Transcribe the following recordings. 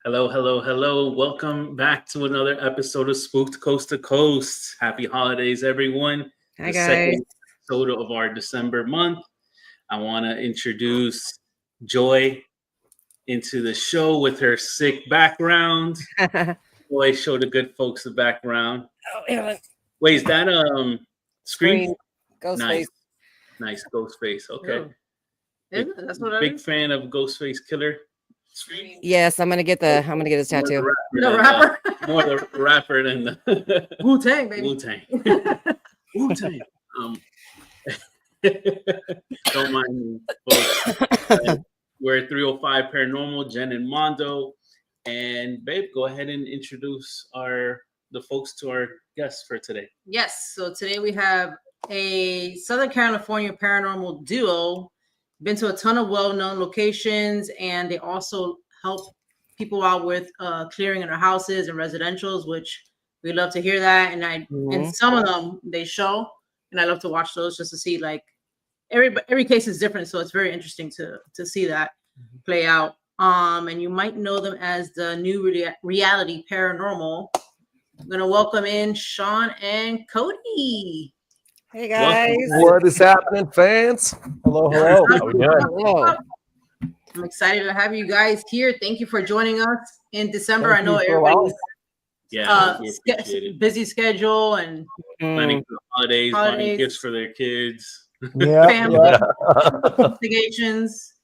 Hello, hello, hello. Welcome back to another episode of Spooked Coast to Coast. Happy holidays, everyone. Hi, The guys. second episode of our December month. I want to introduce Joy into the show with her sick background. Joy, show the good folks the background. Oh, yeah. Wait, is that Scream? Ghostface. Nice Ghostface. Okay. That's what I Big fan of Ghostface Killer. Scream? Yes, I'm gonna get this tattoo. The rapper. More the rapper than the Wu-Tang, baby. Wu-Tang. Wu-Tang. Don't mind me, folks. We're at 305 Paranormal, Jen and Mondo. And babe, go ahead and introduce the folks to our guests for today. Yes. So today we have a Southern California paranormal duo. Been to a ton of well-known locations, and they also help people out with clearing in their houses and residentials, which we love to hear that. And and some of them they show, and I love to watch those just to see, like, every case is different, so it's very interesting to see that play out. And you might know them as the new reality paranormal. I'm gonna welcome in Shawn and Cody. Hey, guys. What is happening, fans? Hello, hello. How we doing? Hello. I'm excited to have you guys here. Thank you for joining us in December. I know Thank you for everybody's we appreciate it. busy schedule and Planning for the holidays, buying gifts for their kids. family investigations,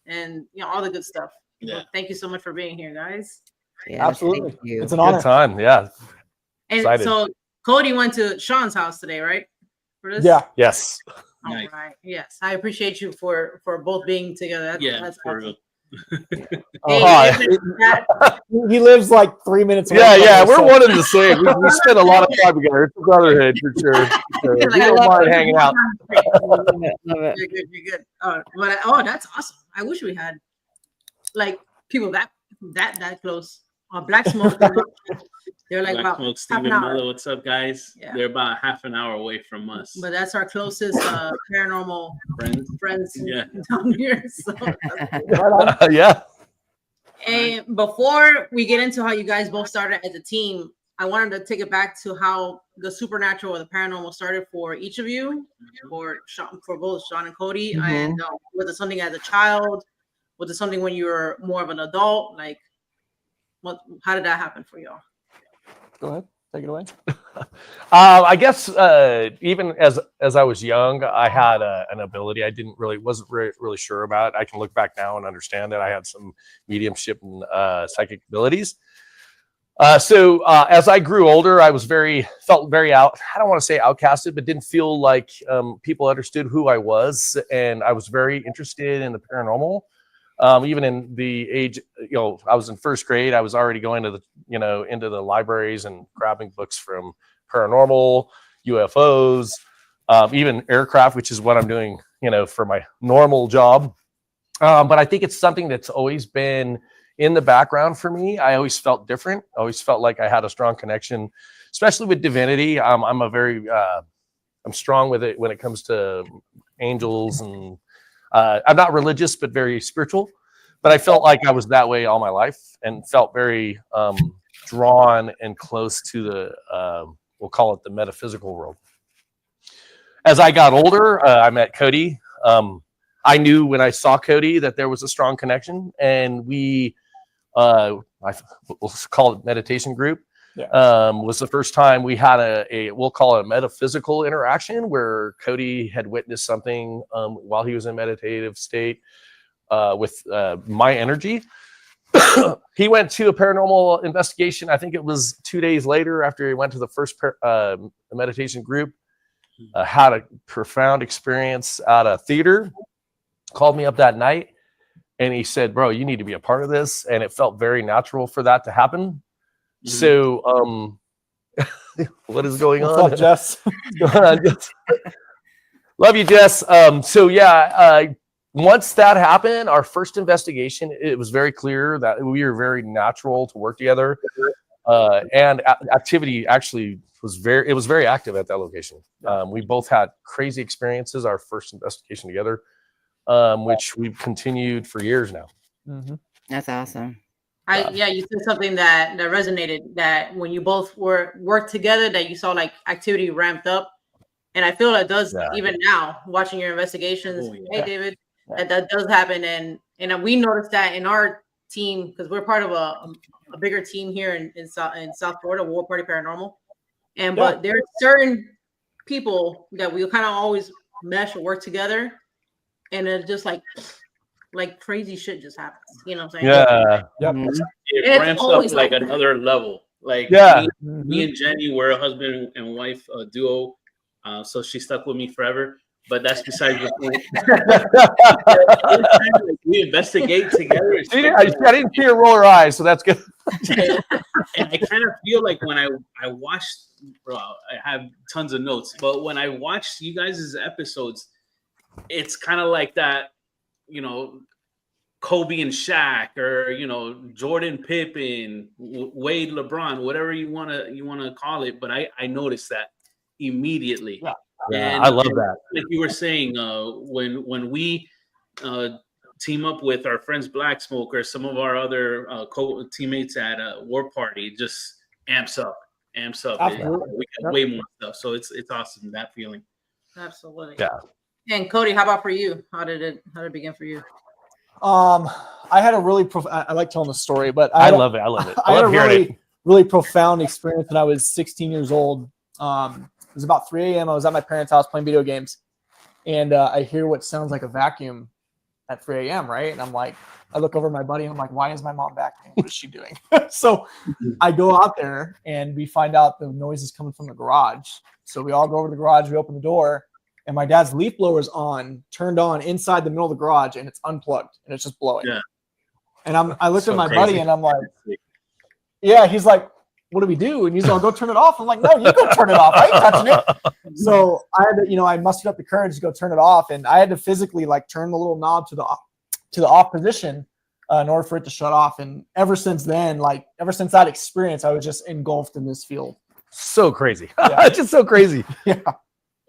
and all the good stuff. Yeah. So thank you so much for being here, guys. Yeah, Absolutely. thank you. It's an honor. Good time, yeah. And Excited. so Cody went to Shawn's house today, right? For this? Yeah. Yes. All Nice. right. Yes. I appreciate you for both being together. That's for awesome. real. Hey, hi. He lives like 3 minutes away. Yeah, from yeah. us, We're so- one and the same. We spend a lot of time together. It's a brotherhood for sure. We Like, I don't love mind it. hanging out. Love it. You're good. You're good. That's awesome. I wish we had like people that close. Black Smoke. They're like Black about Smoke, half Stephen an hour. Miller, what's up, guys? Yeah. They're about half an hour away from us. But that's our closest paranormal friends Yeah. down here. So, Right on. Yeah. and before we get into how you guys both started as a team, I wanted to take it back to how the supernatural or the paranormal started for each of you, for both Shawn and Cody. And was it something as a child? Was it something when you were more of an adult? Like, how did that happen for y'all? Go ahead. Take it away. I guess even as I was young, I had an ability I wasn't really sure about. I can look back now and understand that I had some mediumship and psychic abilities. So as I grew older, I felt very out. I don't want to say outcasted, but didn't feel like people understood who I was, and I was very interested in the paranormal. Even in the age, I was in first grade. I was already going to into the libraries and grabbing books from paranormal, UFOs, even aircraft, which is what I'm doing, for my normal job. But I think it's something that's always been in the background for me. I always felt different. I always felt like I had a strong connection, especially with divinity. I'm strong with it when it comes to angels, and I'm not religious, but very spiritual. But I felt like I was that way all my life, and felt very drawn and close to the, we'll call it the metaphysical world. As I got older, I met Cody. I knew when I saw Cody that there was a strong connection, and we'll call it meditation group. Yeah. Was the first time we had we'll call it a metaphysical interaction, where Cody had witnessed something while he was in meditative state with my energy. He went to a paranormal investigation. I think it was 2 days later after he went to the first meditation group. Had a profound experience at a theater. Called me up that night, and he said, "Bro, you need to be a part of this." And it felt very natural for that to happen. So, what is going on? What's up, Jess? Love you, Jess. Once that happened, our first investigation, it was very clear that we were very natural to work together. And activity actually was very active at that location. We both had crazy experiences, our first investigation together, which we've continued for years now. That's awesome. You said something that resonated, that when you both worked together, that you saw like activity ramped up. And I feel it does even now, watching your investigations. Hey, David, that does happen. And we noticed that in our team, because we're part of a bigger team here in South Florida, War Party Paranormal. But there are certain people that we kind of always mesh or work together. And it's just like crazy shit just happens. You know what I'm saying? Yeah. It ramps up like another level. Like me and Jenny were a husband and wife duo. So she stuck with me forever. But that's besides the point. We investigate together. I didn't see her roll her eyes, so that's good. And I kind of feel like when I watched, I have tons of notes, but when I watched you guys' episodes, it's kind of like that, Kobe and Shaq, or Jordan Pippen, Wade LeBron, whatever you wanna call it. But I noticed that immediately. Yeah, I love that. Like you were saying, when we team up with our friends Black Smoke or some of our other teammates at War Party, it just amps up. We get way more stuff. So it's awesome, that feeling. Absolutely. Yeah. And Cody, how about for you? How did it begin for you? I had a really I like telling the story, but I love it. I had a really profound experience when I was 16 years old. It was about 3 a.m. I was at my parents' house playing video games, and I hear what sounds like a vacuum at 3 a.m. Right, and I'm like, I look over at my buddy and I'm like, why is my mom vacuuming? What is she doing? So I go out there and we find out the noise is coming from the garage. So we all go over to the garage, we open the door, and my dad's leaf blower is turned on inside the middle of the garage, and it's unplugged and it's just blowing. Yeah. And I looked at my buddy and I'm like, yeah, he's like, what do we do? And he's like, go turn it off. I'm like, no, you go turn it off. I ain't touching it. So I had to, I mustered up the courage to go turn it off. And I had to physically turn the little knob to the off position in order for it to shut off. And ever since then, ever since that experience, I was just engulfed in this field. So crazy. It's just so crazy. Yeah.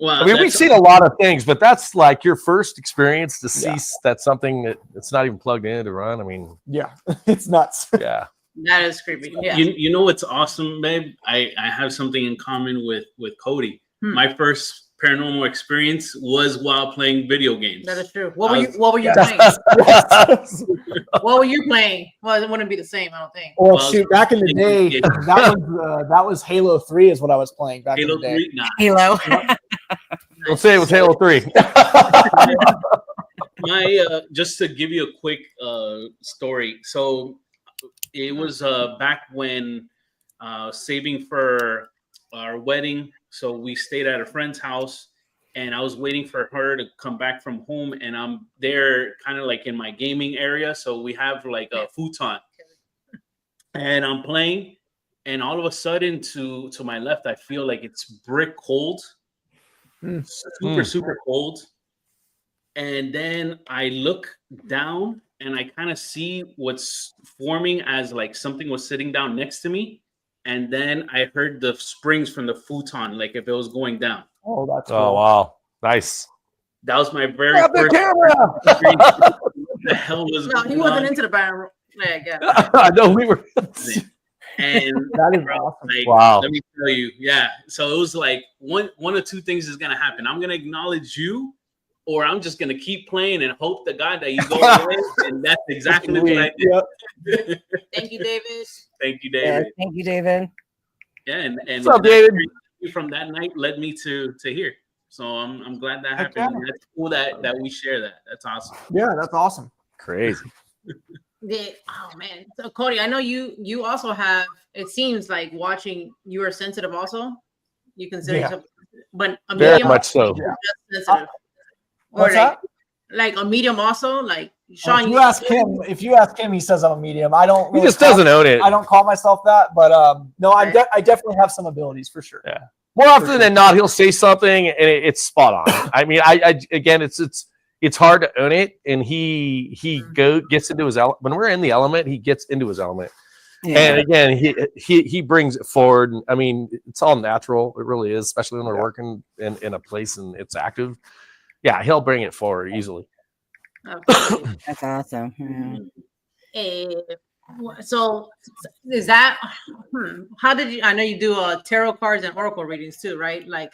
Well, I mean, we've seen a lot of things, but that's like your first experience to see that something that's not even plugged in to run. I mean, yeah, it's nuts. Yeah. That is creepy. Yeah. You know what's awesome, babe? I have something in common with Cody. My first paranormal experience was while playing video games. That is true. What were you playing? What were you playing? Well, it wouldn't be the same, I don't think. Well, shoot, back in the day, that was Halo 3 is what I was playing back in the day. 3? Nah. Halo. We'll say it was Halo 3. Just to give you a quick story. So it was back when saving for our wedding. So we stayed at a friend's house, and I was waiting for her to come back from home, and I'm there kind of like in my gaming area. So we have like a futon, and I'm playing, and all of a sudden to my left, I feel like it's brick cold, super cold. And then I look down and I kind of see what's forming as like something was sitting down next to me. And then I heard the springs from the futon, like if it was going down. Oh, that's cool. Oh, wow. Nice. That was my very first. The camera. What the hell was No, he wasn't into the barrel. No, we were. And that is awesome. Wow. Let me tell you. Yeah. So it was like one of two things is going to happen. I'm going to acknowledge you, or I'm just going to keep playing and hope to God that you go away. And that's exactly what I did. Yep. Thank you, David. Thank you, David. Yeah, thank you, David. Yeah, and what's up, David? From that night led me to here. So I'm glad that happened. And that's cool that we share that. That's awesome. Yeah, that's awesome. Crazy. Oh man. So Cody, I know you also have, it seems like watching, you are sensitive also. You consider yourself, but a very medium, much so. sensitive. What's that? Like a medium also, like Shawn. If you ask him, he says I'm a medium. I don't. Really he just doesn't own it. I don't call myself that, but no, I definitely have some abilities for sure. Yeah. More often than not, he'll say something and it's spot on. I mean, I again, it's hard to own it, and he gets into his element. When we're in the element, he gets into his element. Yeah. And again, he brings it forward. I mean, it's all natural. It really is, especially when we're working in a place and it's active. Yeah, he'll bring it forward easily. Okay. That's awesome. Yeah. So is that how did you? I know you do tarot cards and oracle readings too, right? Like,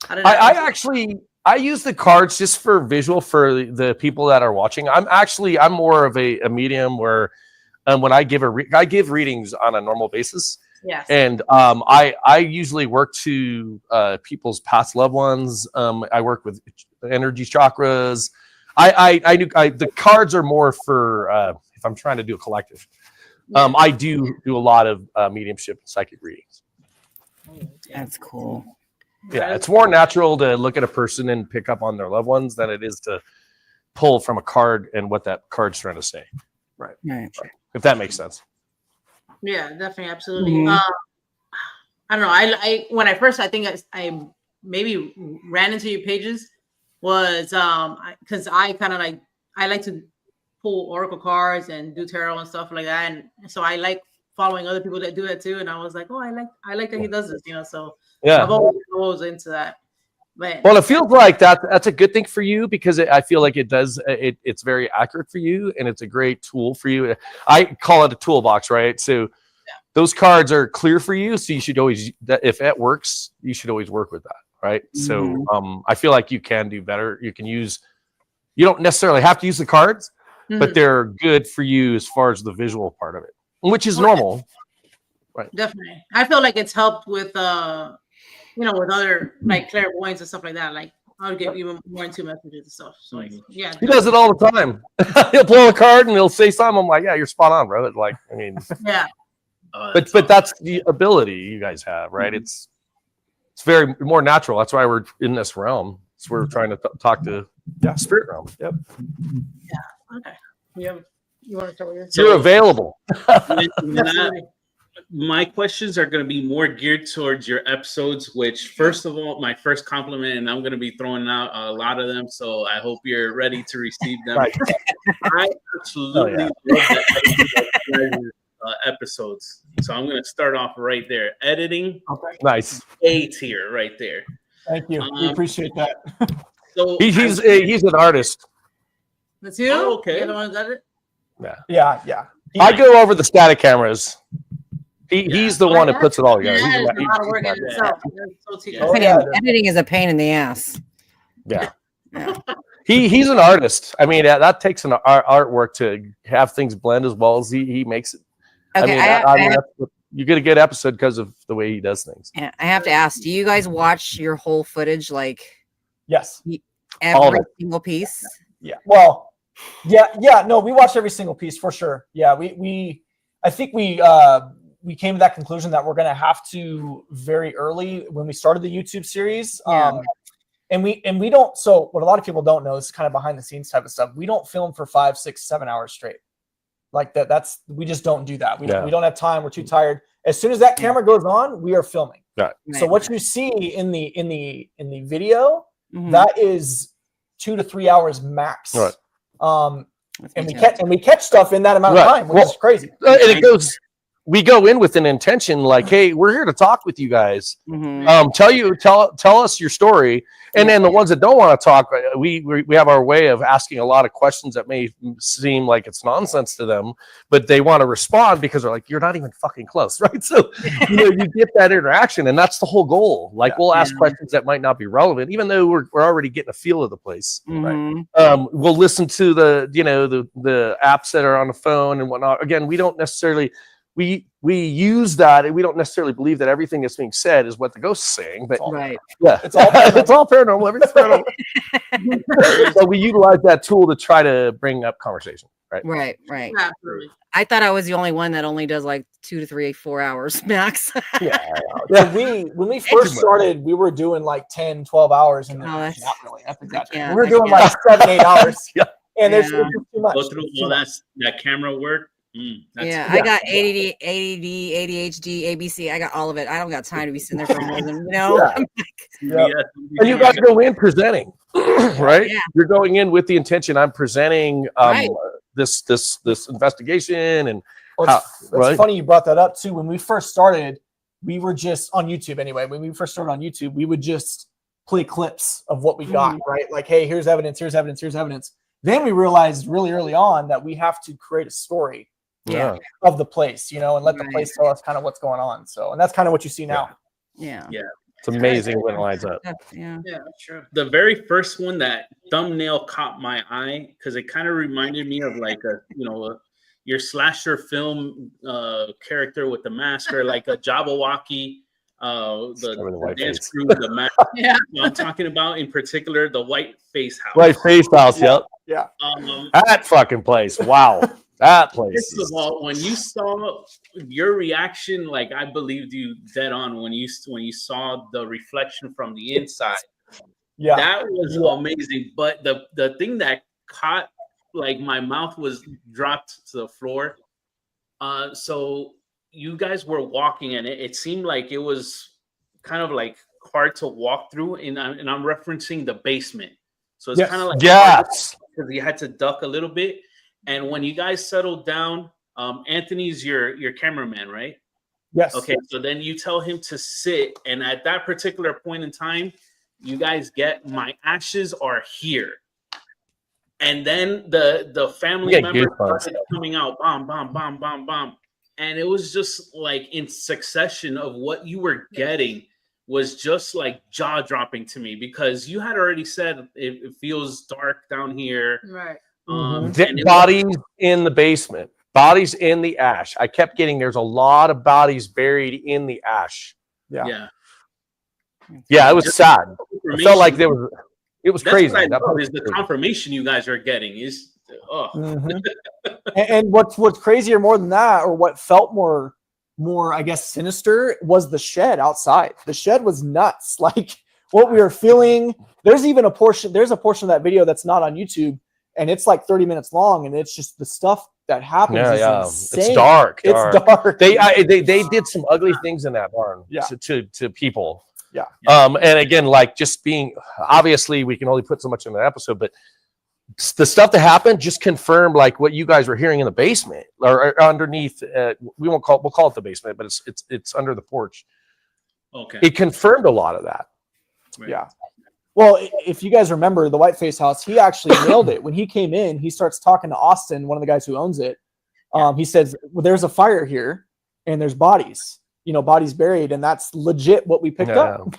how did I use the cards just for visual for the people that are watching. I'm more of a medium where when I give readings on a normal basis. Yes. And I usually work to people's past loved ones. I work with energy chakras. The cards are more for if I'm trying to do a collective. I do a lot of mediumship and psychic readings. That's cool. Yeah, it's more natural to look at a person and pick up on their loved ones than it is to pull from a card and what that card's trying to say. Right. If that makes sense. Yeah, definitely, absolutely. I don't know. I when I first, I think I maybe ran into your pages was because I kind of I like to pull oracle cards and do tarot and stuff like that, and so I like following other people that do that too. And I was like, oh, I like that he does this, So yeah, I've always into that. But well, it feels like that's a good thing for you because I feel like it's very accurate for you and it's a great tool for you. I call it a toolbox, right? So those cards are clear for you, so you should always if it works, you should always work with that, right? So I feel like you can do better. You don't necessarily have to use the cards, but they're good for you as far as the visual part of it, which is normal. Right. Definitely. I feel like it's helped with with other like clairvoyance and stuff like that. Like I'll get even more into messages and stuff. So yeah. He does it all the time. He'll pull a card and he'll say something. I'm like, yeah, you're spot on, bro. Like, I mean, yeah. But that's the ability you guys have, right? It's very more natural. That's why we're in this realm. So we're trying to talk to spirit realm. Yep. Yeah. Okay. You want to start with You're available. My questions are going to be more geared towards your episodes, which first of all, my first compliment, and I'm going to be throwing out a lot of them. So I hope you're ready to receive them. Right. I absolutely love the episodes. So I'm going to start off right there. Editing. Okay. Nice. A tier right there. Thank you. We appreciate that. So he's an artist. That's you? Oh, okay. You're the one that did it? Yeah. I go over the static cameras. He's the one that puts it all together. Yeah, He's it's a lot of work in itself. Editing is a pain in the ass. Yeah. He's an artist. I mean, that takes an artwork to have things blend as well as he makes it. Okay, I mean, you get a good episode because of the way he does things. I have to ask, do you guys watch your whole footage, like Yes. every single piece? Yeah. Well, yeah. No, we watch every single piece for sure. Yeah. I think we came to that conclusion that we're going to have to very early when we started the YouTube series. And we don't, so what a lot of people don't know is kind of behind the scenes type of stuff. We don't film for 5, 6, 7 hours straight. Like we just don't do that. We don't have time. We're too tired. As soon as that camera goes on, we are filming. Right. So what you see in the video, that is 2 to 3 hours max. Right. And we catch stuff in that amount of time, which is crazy. And we go in with an intention like, hey, we're here to talk with you guys. Tell us your story. And then the ones that don't want to talk, we have our way of asking a lot of questions that may seem like it's nonsense to them, but they want to respond because they're like, you're not even fucking close, right? So you get that interaction, and that's the whole goal. Like we'll ask questions that might not be relevant, even though we're already getting a feel of the place. Right? We'll listen to the apps that are on the phone and whatnot. Again, we don't necessarily. We use that, and we don't necessarily believe that everything that's being said is what the ghost is saying. But it's all paranormal. Everything's paranormal. So we utilize that tool to try to bring up conversation. Right. Absolutely. I thought I was the only one that only does like 2 to 3, 4 hours max. So when we first started, we were doing like 10, 12 hours, and not really. That's exaggerated. We were doing like 7, 8 hours. And there's too much. Go through all that camera work. I got ADD, ADHD, ABC. I got all of it. I don't got time to be sitting there for more than And you guys go in presenting, right? Yeah. You're going in with the intention. I'm presenting this investigation, and it's funny you brought that up too. When we first started, we were just on YouTube anyway. When we first started on YouTube, we would just play clips of what we got, right? Like, hey, here's evidence, here's evidence, here's evidence. Then we realized really early on that we have to create a story Yeah. of the place, you know, and let the Right. place tell us kind of what's going on. So, and that's kind of what you see now. Yeah. Yeah. It's amazing when it lines up. Yeah. Yeah, that's true. The very first one, that thumbnail caught my eye because it kind of reminded me of like your slasher film character with the mask, or like a Jabberwocky, the white dance face. crew with the mask. Yeah. I'm talking about in particular the White Face House. White Face House, yep. Yeah. That fucking place. Wow. That place. First of all, when you saw your reaction, like I believed you dead on when you saw the reflection from the inside. Yeah. That was amazing. But the thing that caught, like, my mouth was dropped to the floor. So you guys were walking, and it seemed like it was kind of like hard to walk through, and I'm referencing the basement. So it's kind of like yes, because you had to duck a little bit. And when you guys settled down, Anthony's your cameraman, right? Yes. Okay, so then you tell him to sit, and at that particular point in time, you guys get "My ashes are here," and then the family members started coming out, bomb, bomb, bomb, bomb, bomb, and it was just like in succession of what you were getting was just like jaw dropping to me, because you had already said it feels dark down here, Right. bodies in the basement, bodies in the ash. I kept getting, there's a lot of bodies buried in the ash. Yeah. It was sad. I felt like it was crazy. What I That love is the confirmation you guys are getting is and what's crazier more than that, or what felt more I guess sinister, was the shed outside. The shed was nuts. Like what we were feeling. There's a portion of that video that's not on YouTube, and it's like 30 minutes long, and it's just the stuff that happens. Insane. It's dark. It's dark. They did some ugly things in that barn to people. Yeah. And again, like, just being, obviously we can only put so much in the episode, but the stuff that happened just confirmed like what you guys were hearing in the basement or underneath. We'll call it the basement, but it's under the porch. Okay. It confirmed a lot of that. Right. Yeah. Well, if you guys remember the White Face House, he actually nailed it. When he came in, he starts talking to Austin, one of the guys who owns it. He says, well, there's a fire here and there's bodies, bodies buried. And that's legit what we picked up.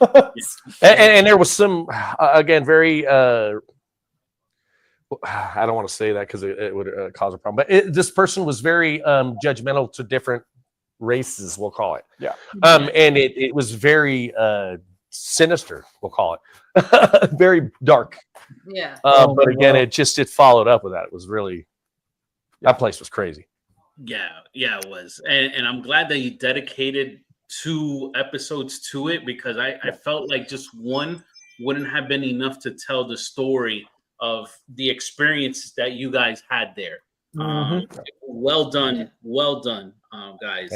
and there was some, again, very, I don't want to say that because it would cause a problem, but this person was very judgmental to different races, we'll call it. Yeah. And it was very sinister, we'll call it. Very dark. Yeah. But again, it followed up with that. It was really, that place was crazy. Yeah, it was. And I'm glad that you dedicated 2 episodes to it, because I felt like just one wouldn't have been enough to tell the story of the experiences that you guys had there. Well done, guys.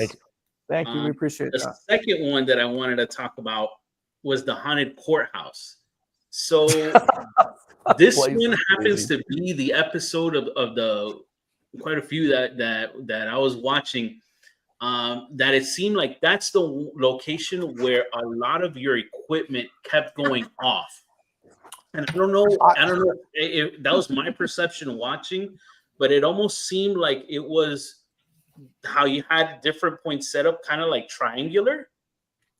Thank you. We appreciate the that. The second one that I wanted to talk about was the haunted courthouse. So this one happens to be the episode of the quite a few that I was watching. That it seemed like that's the location where a lot of your equipment kept going off. And I don't know if that was my perception watching, but it almost seemed like it was how you had different points set up, kind of like triangular.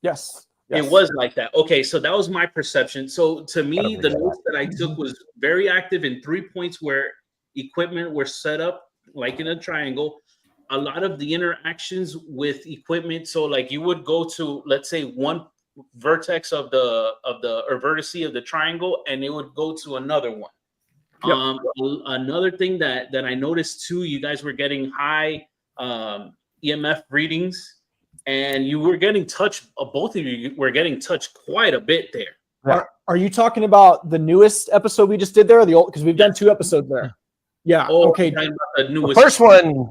Yes. It was like that. Okay, so that was my perception. So to me, the notes that I took was very active in 3 points where equipment were set up like in a triangle. A lot of the interactions with equipment. So like you would go to, let's say, one vertex of the vertice of the triangle, and it would go to another one. Another thing that I noticed too, you guys were getting high EMF readings, and you were getting touched. Both of you were getting touched quite a bit there. Are you talking about the newest episode we just did there, or the old? Because we've done 2 episodes there. Yeah. Okay. The first one,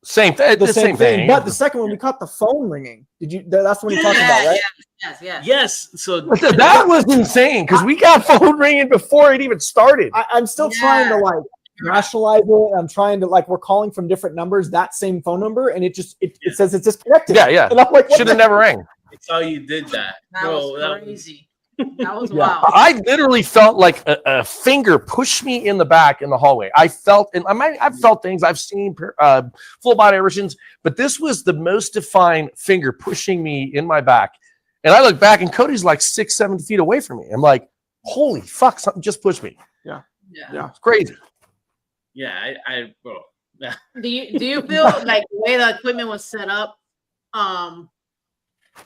same thing. The same thing. But the second one, we caught the phone ringing. Did you? That's what you're talking about, right? Yes. So that was insane because we got phone ringing before it even started. I'm still trying to like rationalize it. I'm trying to we're calling from different numbers, that same phone number, and it says it's disconnected. Yeah. And I'm like, should have never rang. It's how you did that. That was crazy. That was Yeah. wild. I literally felt like a finger pushed me in the back in the hallway. I felt, and I've felt things. I've seen full body apparitions, but this was the most defined finger pushing me in my back. And I look back, and Cody's like 6-7 feet away from me. I'm like, holy fuck, something just pushed me. Yeah. It's crazy. Yeah, bro. Yeah. Do you feel like the way the equipment was set up,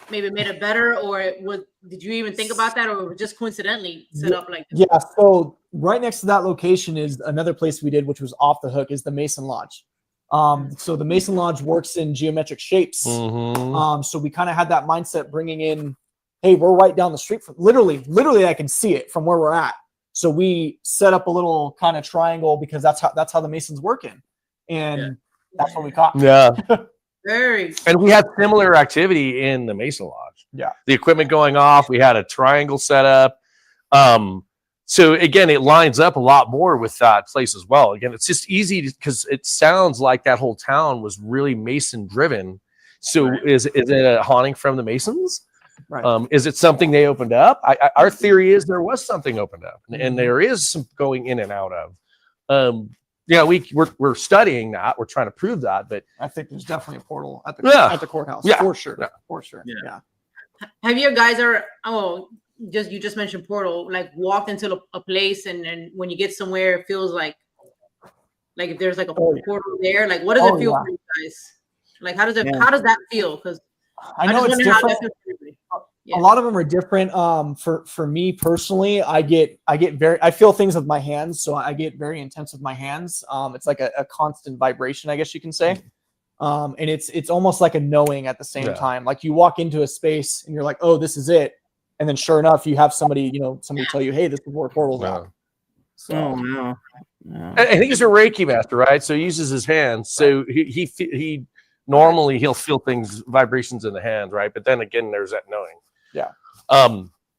maybe made it better, or did you even think about that, or was it just coincidentally set up like this? Yeah. So right next to that location is another place we did, which was off the hook, is the Mason Lodge. So the Mason Lodge works in geometric shapes. So we kind of had that mindset bringing in, hey, we're right down the street from literally I can see it from where we're at. So we set up a little kind of triangle because that's how the Masons working. And that's what we caught. Yeah. Very. And we had similar activity in the Mason Lodge. Yeah. The equipment going off. We had a triangle set up. So again, it lines up a lot more with that place as well. Again, it's just easy because it sounds like that whole town was really Mason driven. So is it a haunting from the Masons? Right. Is it something they opened up? Our theory is there was something opened up, and there is some going in and out of. Yeah, we're studying that. We're trying to prove that, but I think there's definitely a portal at the courthouse. Yeah. For sure. Yeah. For sure. Yeah. Have you guys ever? You just mentioned portal. Like walked into a place, and when you get somewhere, it feels like if there's like a portal there. Like, what does it feel for you guys? Like, how does that feel? Because I know it's different. Yeah. A lot of them are different. For me personally, I feel things with my hands, so I get very intense with my hands. It's like a constant vibration, I guess you can say. And it's almost like a knowing at the same time. Like you walk into a space and you're like, oh, this is it. And then sure enough, you have somebody tell you, hey, this is where portals are. So and he's a Reiki master, right? So he uses his hands. So he normally he'll feel things, vibrations in the hands, right? But then again, there's that knowing. Yeah.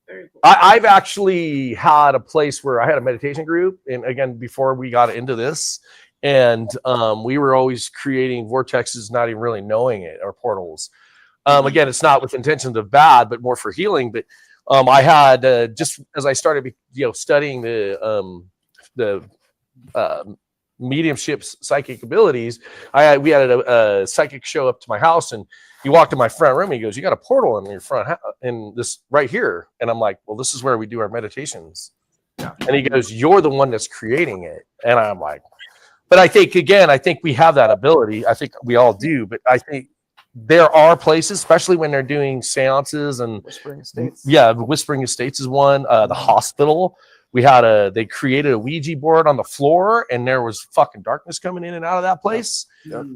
Very cool. I've actually had a place where I had a meditation group, and again, before we got into this, and we were always creating vortexes, not even really knowing it, or portals. Again, it's not with intentions of bad, but more for healing. But I had just as I started, studying the mediumship's psychic abilities, we had a psychic show up to my house, and he walked in my front room. He goes, "You got a portal in your front in this right here," and I'm like, "Well, this is where we do our meditations." Yeah. And he goes, "You're the one that's creating it," and I'm like, "But I think we have that ability. I think we all do, but I think." There are places, especially when they're doing seances and Whispering Estates. Yeah, the Whispering Estates is one. The hospital, they created a Ouija board on the floor, and there was fucking darkness coming in and out of that place. Yep.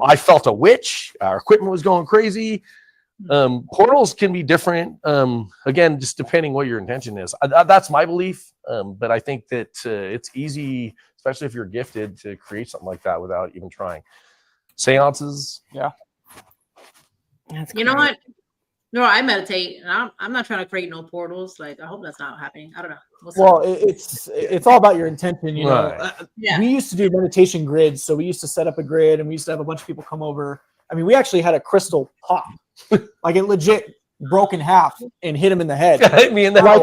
I felt a witch. Our equipment was going crazy. Portals can be different. Again, just depending what your intention is. That's my belief. But I think that it's easy, especially if you're gifted, to create something like that without even trying. Seances. Yeah. You know what? No, I meditate, and I'm not trying to create no portals. Like, I hope that's not happening. I don't know. Well, it's all about your intention, you know. Right. Yeah. We used to do meditation grids, so we used to set up a grid, and we used to have a bunch of people come over. I mean, we actually had a crystal pop, like it legit broke in half and hit him in the head. Hit me in the head.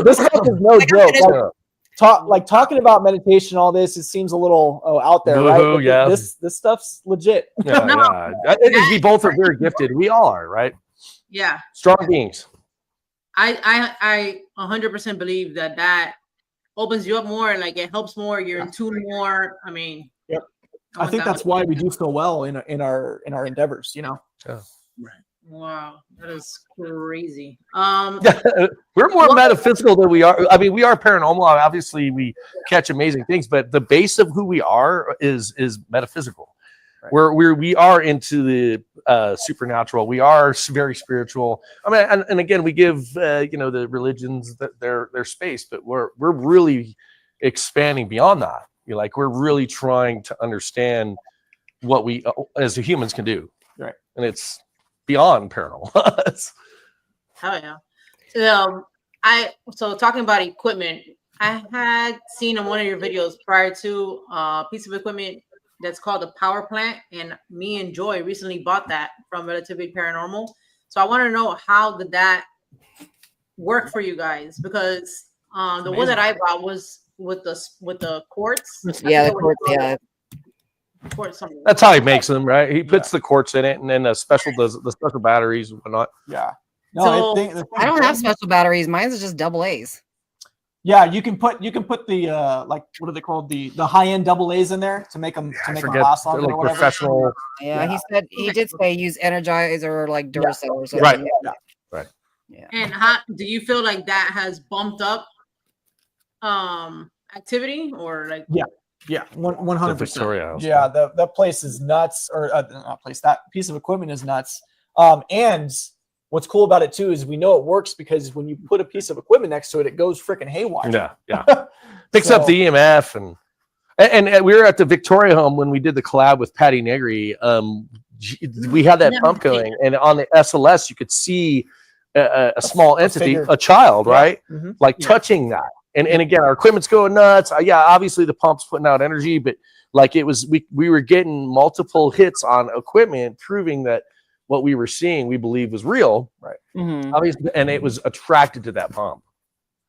This stuff is no joke. Talking about meditation, all this, it seems a little out there, right? But yeah. This stuff's legit. Yeah, No. yeah. We both are very gifted. We all are, right? Yeah. Strong beings. I 100% believe that opens you up more, and like it helps more. You're in tune more. I mean, Yep. I think that's why we do so well in our endeavors, you know. Yeah. Right. Wow, that is crazy. We're more metaphysical than we are. I mean, we are paranormal. Obviously, we catch amazing things, but the base of who we are is metaphysical. Right. We are into the supernatural. We are very spiritual. I mean, and again, we give the religions their space, but we're really expanding beyond that. We're really trying to understand what we as humans can do. Right, and it's beyond paranormal. Hell yeah. So talking about equipment, I had seen on one of your videos prior to a piece of equipment that's called a power plant, and me and Joy recently bought that from Relatively Paranormal. So I want to know, how did that work for you guys? Because the one that I bought was with the quartz. Yeah, the quartz, yeah. Quartz something. That's how he makes them, right? He puts the quartz in it, and then the special batteries and whatnot. Yeah. No, So, the thing I don't have special batteries. Mine's is just 𝗿𝗏𝗍𝗍𝗔. Yeah, you can put the like, what are they called, the high-end AA's in there to make them last longer, like or whatever. professional. Yeah, he did say use Energizer or like Duracell or something. Right. Yeah. Yeah. And how do you feel like that has bumped up activity, or like? Yeah, 100%. Victoria House. Yeah, that place is nuts, or not place. That piece of equipment is nuts. And what's cool about it too is we know it works because when you put a piece of equipment next to it, it goes freaking haywire. Yeah. Picks up the EMF, and we were at the Victoria home when we did the collab with Patty Negri. We had that pump going, and on the SLS you could see a small entity, a child, right? Mm-hmm. Like touching that. And again, our equipment's going nuts. Yeah, obviously the pump's putting out energy, but like it was, we were getting multiple hits on equipment, proving that what we were seeing, we believe was real, right? Mm-hmm. Obviously, and it was attracted to that pump.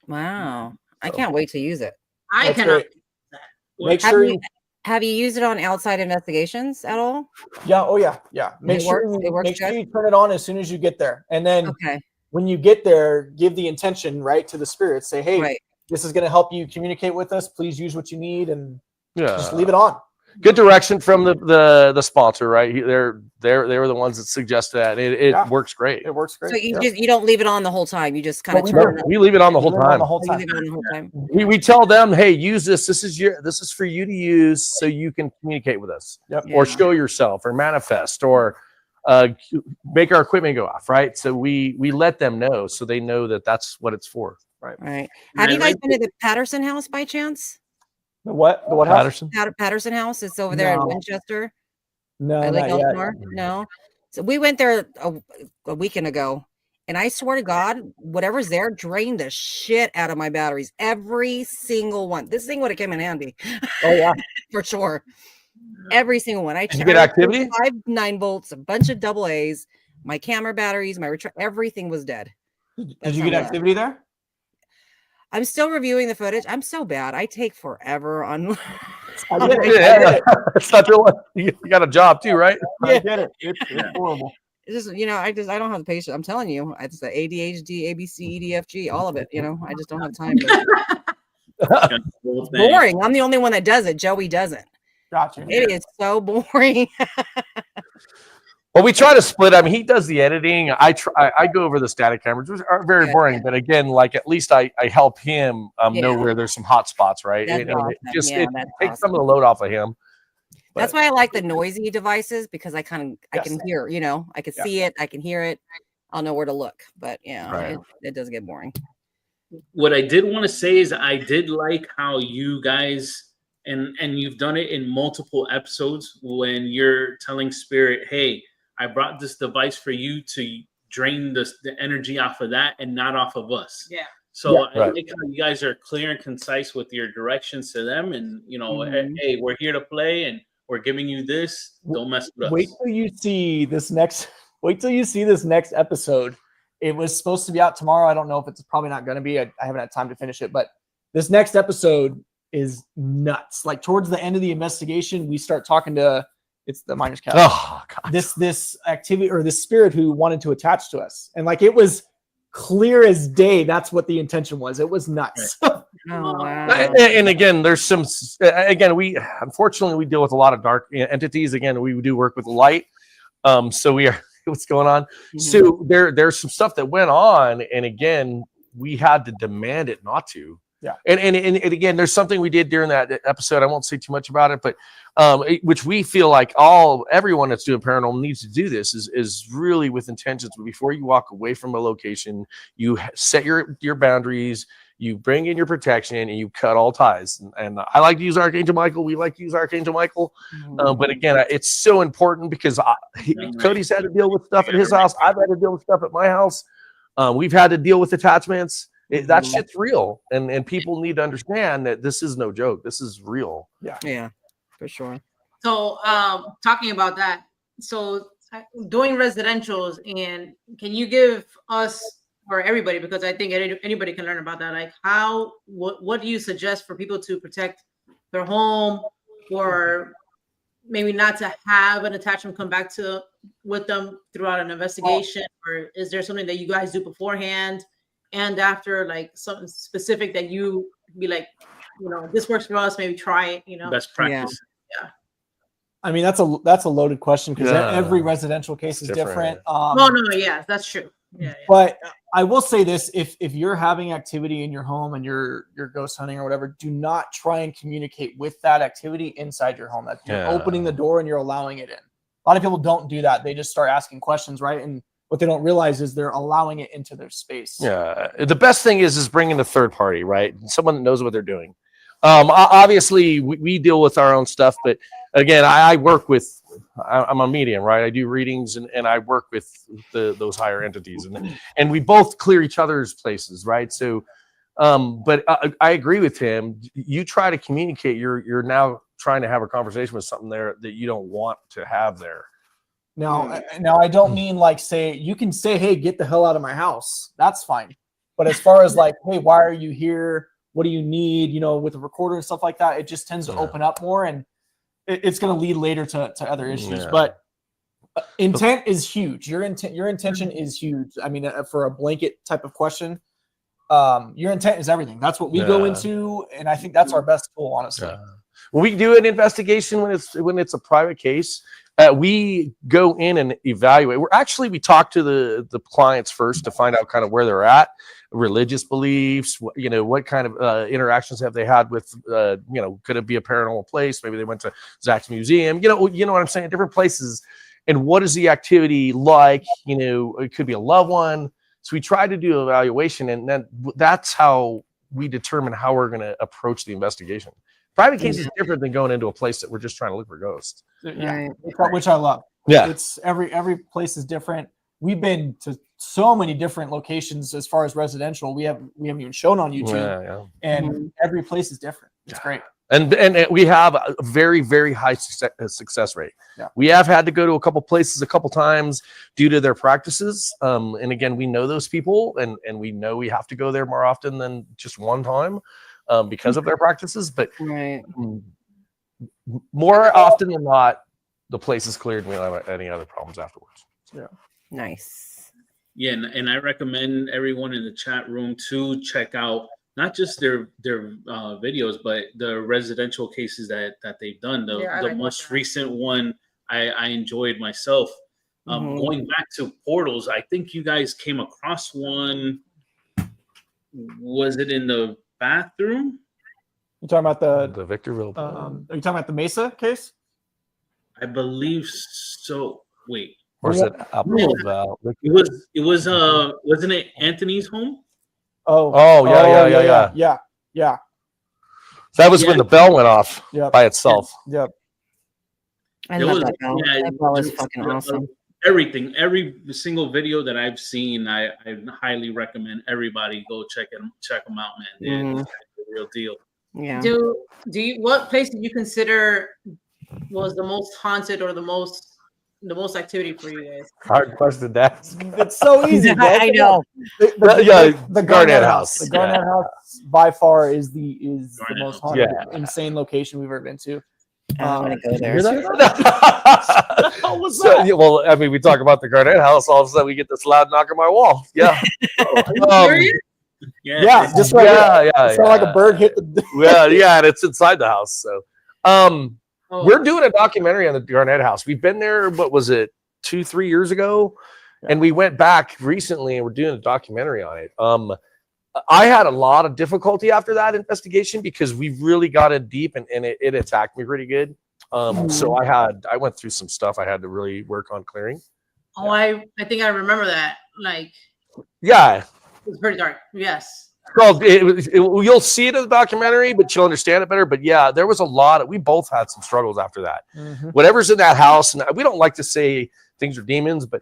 Wow, I can't wait to use it. I That's cannot. great. Make sure Have you used it on outside investigations at all? Yeah. Oh yeah. Make It sure works you turn it on as soon as you get there, and then Okay. when you get there, give the intention right to the spirits. Say, hey, Right. this is going to help you communicate with us. Please use what you need, and just leave it on. Good direction from the sponsor, right? They were the ones that suggested that. It works great. It works great. So you don't leave it on the whole time. You just kind of turn it on. We leave it on the whole time. You leave it on the whole time. We tell them, hey, use this. This is for you to use so you can communicate with us. Yep. Or show yourself, or manifest, or make our equipment go off, right? So we let them know, so they know that that's what it's for. Right. Have you guys been to the Patterson house by chance? The what? The what house? Patterson? Patterson house. It's over there in No. Winchester. No, At Lake not yet. Elsinore? No. So we went there a weekend ago, and I swear to God, whatever's there drained the shit out of my batteries. Every single one. This thing would have come in handy. Oh yeah, for sure. Every single one. Did you get activity? 5 9-volts, a bunch of AA's, my camera batteries, my everything was dead. Did you get activity there? I'm still reviewing the footage. I'm so bad. I take forever on. I get it. Yeah, it's not your one. You got a job too, right? I get it. It's horrible. It's just, I don't have the patience. I'm telling you, it's the ADHD, ABC, EDFG, all of it. I just don't have time. It's boring. I'm the only one that does it. Joey doesn't. Gotcha. It is so boring. Well, we try to split. I mean, he does the editing. I go over the static cameras, which are very boring. But again, like at least I help him know where there's some hot spots, right? That's awesome. It takes some of the load off of him. That's why I like the noisy devices, because I can hear, I can see it, I can hear it. I'll know where to look. But it does get boring. What I did want to say is I did like how you guys and you've done it in multiple episodes when you're telling Spirit, hey, I brought this device for you to drain the energy off of that and not off of us. Yeah. So I think how you guys are clear and concise with your directions to them, and hey, we're here to play and we're giving you this. Don't mess with us. Wait till you see this next episode. It was supposed to be out tomorrow. I don't know if it's probably not going to be. I haven't had time to finish it, but this next episode is nuts. Like towards the end of the investigation, we start talking to it's the miner's cabin. Oh, God. This activity or this spirit who wanted to attach to us, and like it was clear as day. That's what the intention was. It was nuts. Oh, wow. And again, there's some. Again, we unfortunately deal with a lot of dark entities. Again, we do work with light. So we are. What's going on? Mm-hmm. So there's some stuff that went on, and again, we had to demand it not to. Yeah. And again, there's something we did during that episode. I won't say too much about it, but which we feel like everyone that's doing paranormal needs to do this is really with intentions. Before you walk away from a location, you set your boundaries, you bring in your protection, and you cut all ties. And I like to use Archangel Michael. We like to use Archangel Michael. But again, it's so important because Cody's had to deal with stuff at his house. I've had to deal with stuff at my house. We've had to deal with attachments. That shit's real, and people need to understand that this is no joke. This is real. Yeah, for sure. So, talking about that, so doing residentials, and can you give us or everybody, because I think anybody can learn about that. Like what do you suggest for people to protect their home, or maybe not to have an attachment come back with them throughout an investigation? Or is there something that you guys do beforehand and after, like something specific that you be like, this works for us, maybe try it, Best practice. Yeah. I mean, that's a loaded question because every residential case is different. No, yeah, that's true. Yeah. But I will say this: if you're having activity in your home and you're ghost hunting or whatever, do not try and communicate with that activity inside your home. That you're opening the door and you're allowing it in. A lot of people don't do that. They just start asking questions, right? And what they don't realize is they're allowing it into their space. Yeah. The best thing is bringing the third party, right? Someone that knows what they're doing. Obviously, we deal with our own stuff, but again, I work with. I'm a medium, right? I do readings and I work with those higher entities, and we both clear each other's places, right? So, but I agree with him. You try to communicate. You're now trying to have a conversation with something there that you don't want to have there. Now I don't mean like you can say, hey, get the hell out of my house. That's fine. But as far as like, hey, why are you here? What do you need? With the recorder and stuff like that, it just tends to open up more, and it's going to lead later to other issues. Yeah. But intent is huge. Your intention is huge. I mean, for a blanket type of question, your intent is everything. That's what we go into, and I think that's our best tool, honestly. When we do an investigation, when it's a private case, we go in and evaluate. We talk to the clients first to find out kind of where they're at, religious beliefs, what kind of interactions have they had with, could it be a paranormal place? Maybe they went to Zach's museum, you know what I'm saying? Different places. And what is the activity like? It could be a loved one. So we try to do evaluation, and then that's how we determine how we're going to approach the investigation. Private case is different than going into a place that we're just trying to look for ghosts. Yeah, which I love. Yeah, it's every place is different. We've been to so many different locations as far as residential. We haven't even shown on YouTube, and every place is different. It's great. And we have a very, very high success rate. Yeah. We have had to go to a couple places a couple times due to their practices. And again, we know those people, and we know we have to go there more often than just one time. Because of their practices, but more often than not, the place is cleared and we don't have any other problems afterwards. Yeah. Nice. Yeah, and I recommend everyone in the chat room to check out not just their videos, but the residential cases that they've done. The most recent one I enjoyed myself. Going back to portals, I think you guys came across one. Was it in the bathroom? You talking about the Victorville? Are you talking about the Mesa case? I believe so. Wait, or is it Apple? It was wasn't it Anthony's home? Yeah. That was when the bell went off by itself. Yep. I love that bell. That bell is fucking awesome. Every single video that I've seen, I highly recommend everybody go check them out, man. It's the real deal. Yeah. Do you, what place did you consider was the most haunted or the most activity for you guys? Hard question to ask. It's so easy. I know. The Garnett House. The Garnett House by far is the most haunted, insane location we've ever been to. I want to go there. Well, I mean, we talk about the Garnett House. All of a sudden, we get this loud knock on my wall. Yeah. Just right it's like a bird hit the. And it's inside the house. So, we're doing a documentary on the Garnett House. We've been there. What was it, 2-3 years ago? And we went back recently, and we're doing a documentary on it. I had a lot of difficulty after that investigation because we really got in deep and it attacked me pretty good. So I went through some stuff I had to really work on clearing. Oh, I think I remember that. Like, it was pretty dark. Yes. Well, you'll see it in the documentary, but you'll understand it better. But there was a lot. We both had some struggles after that. Whatever's in that house, and we don't like to say things are demons, but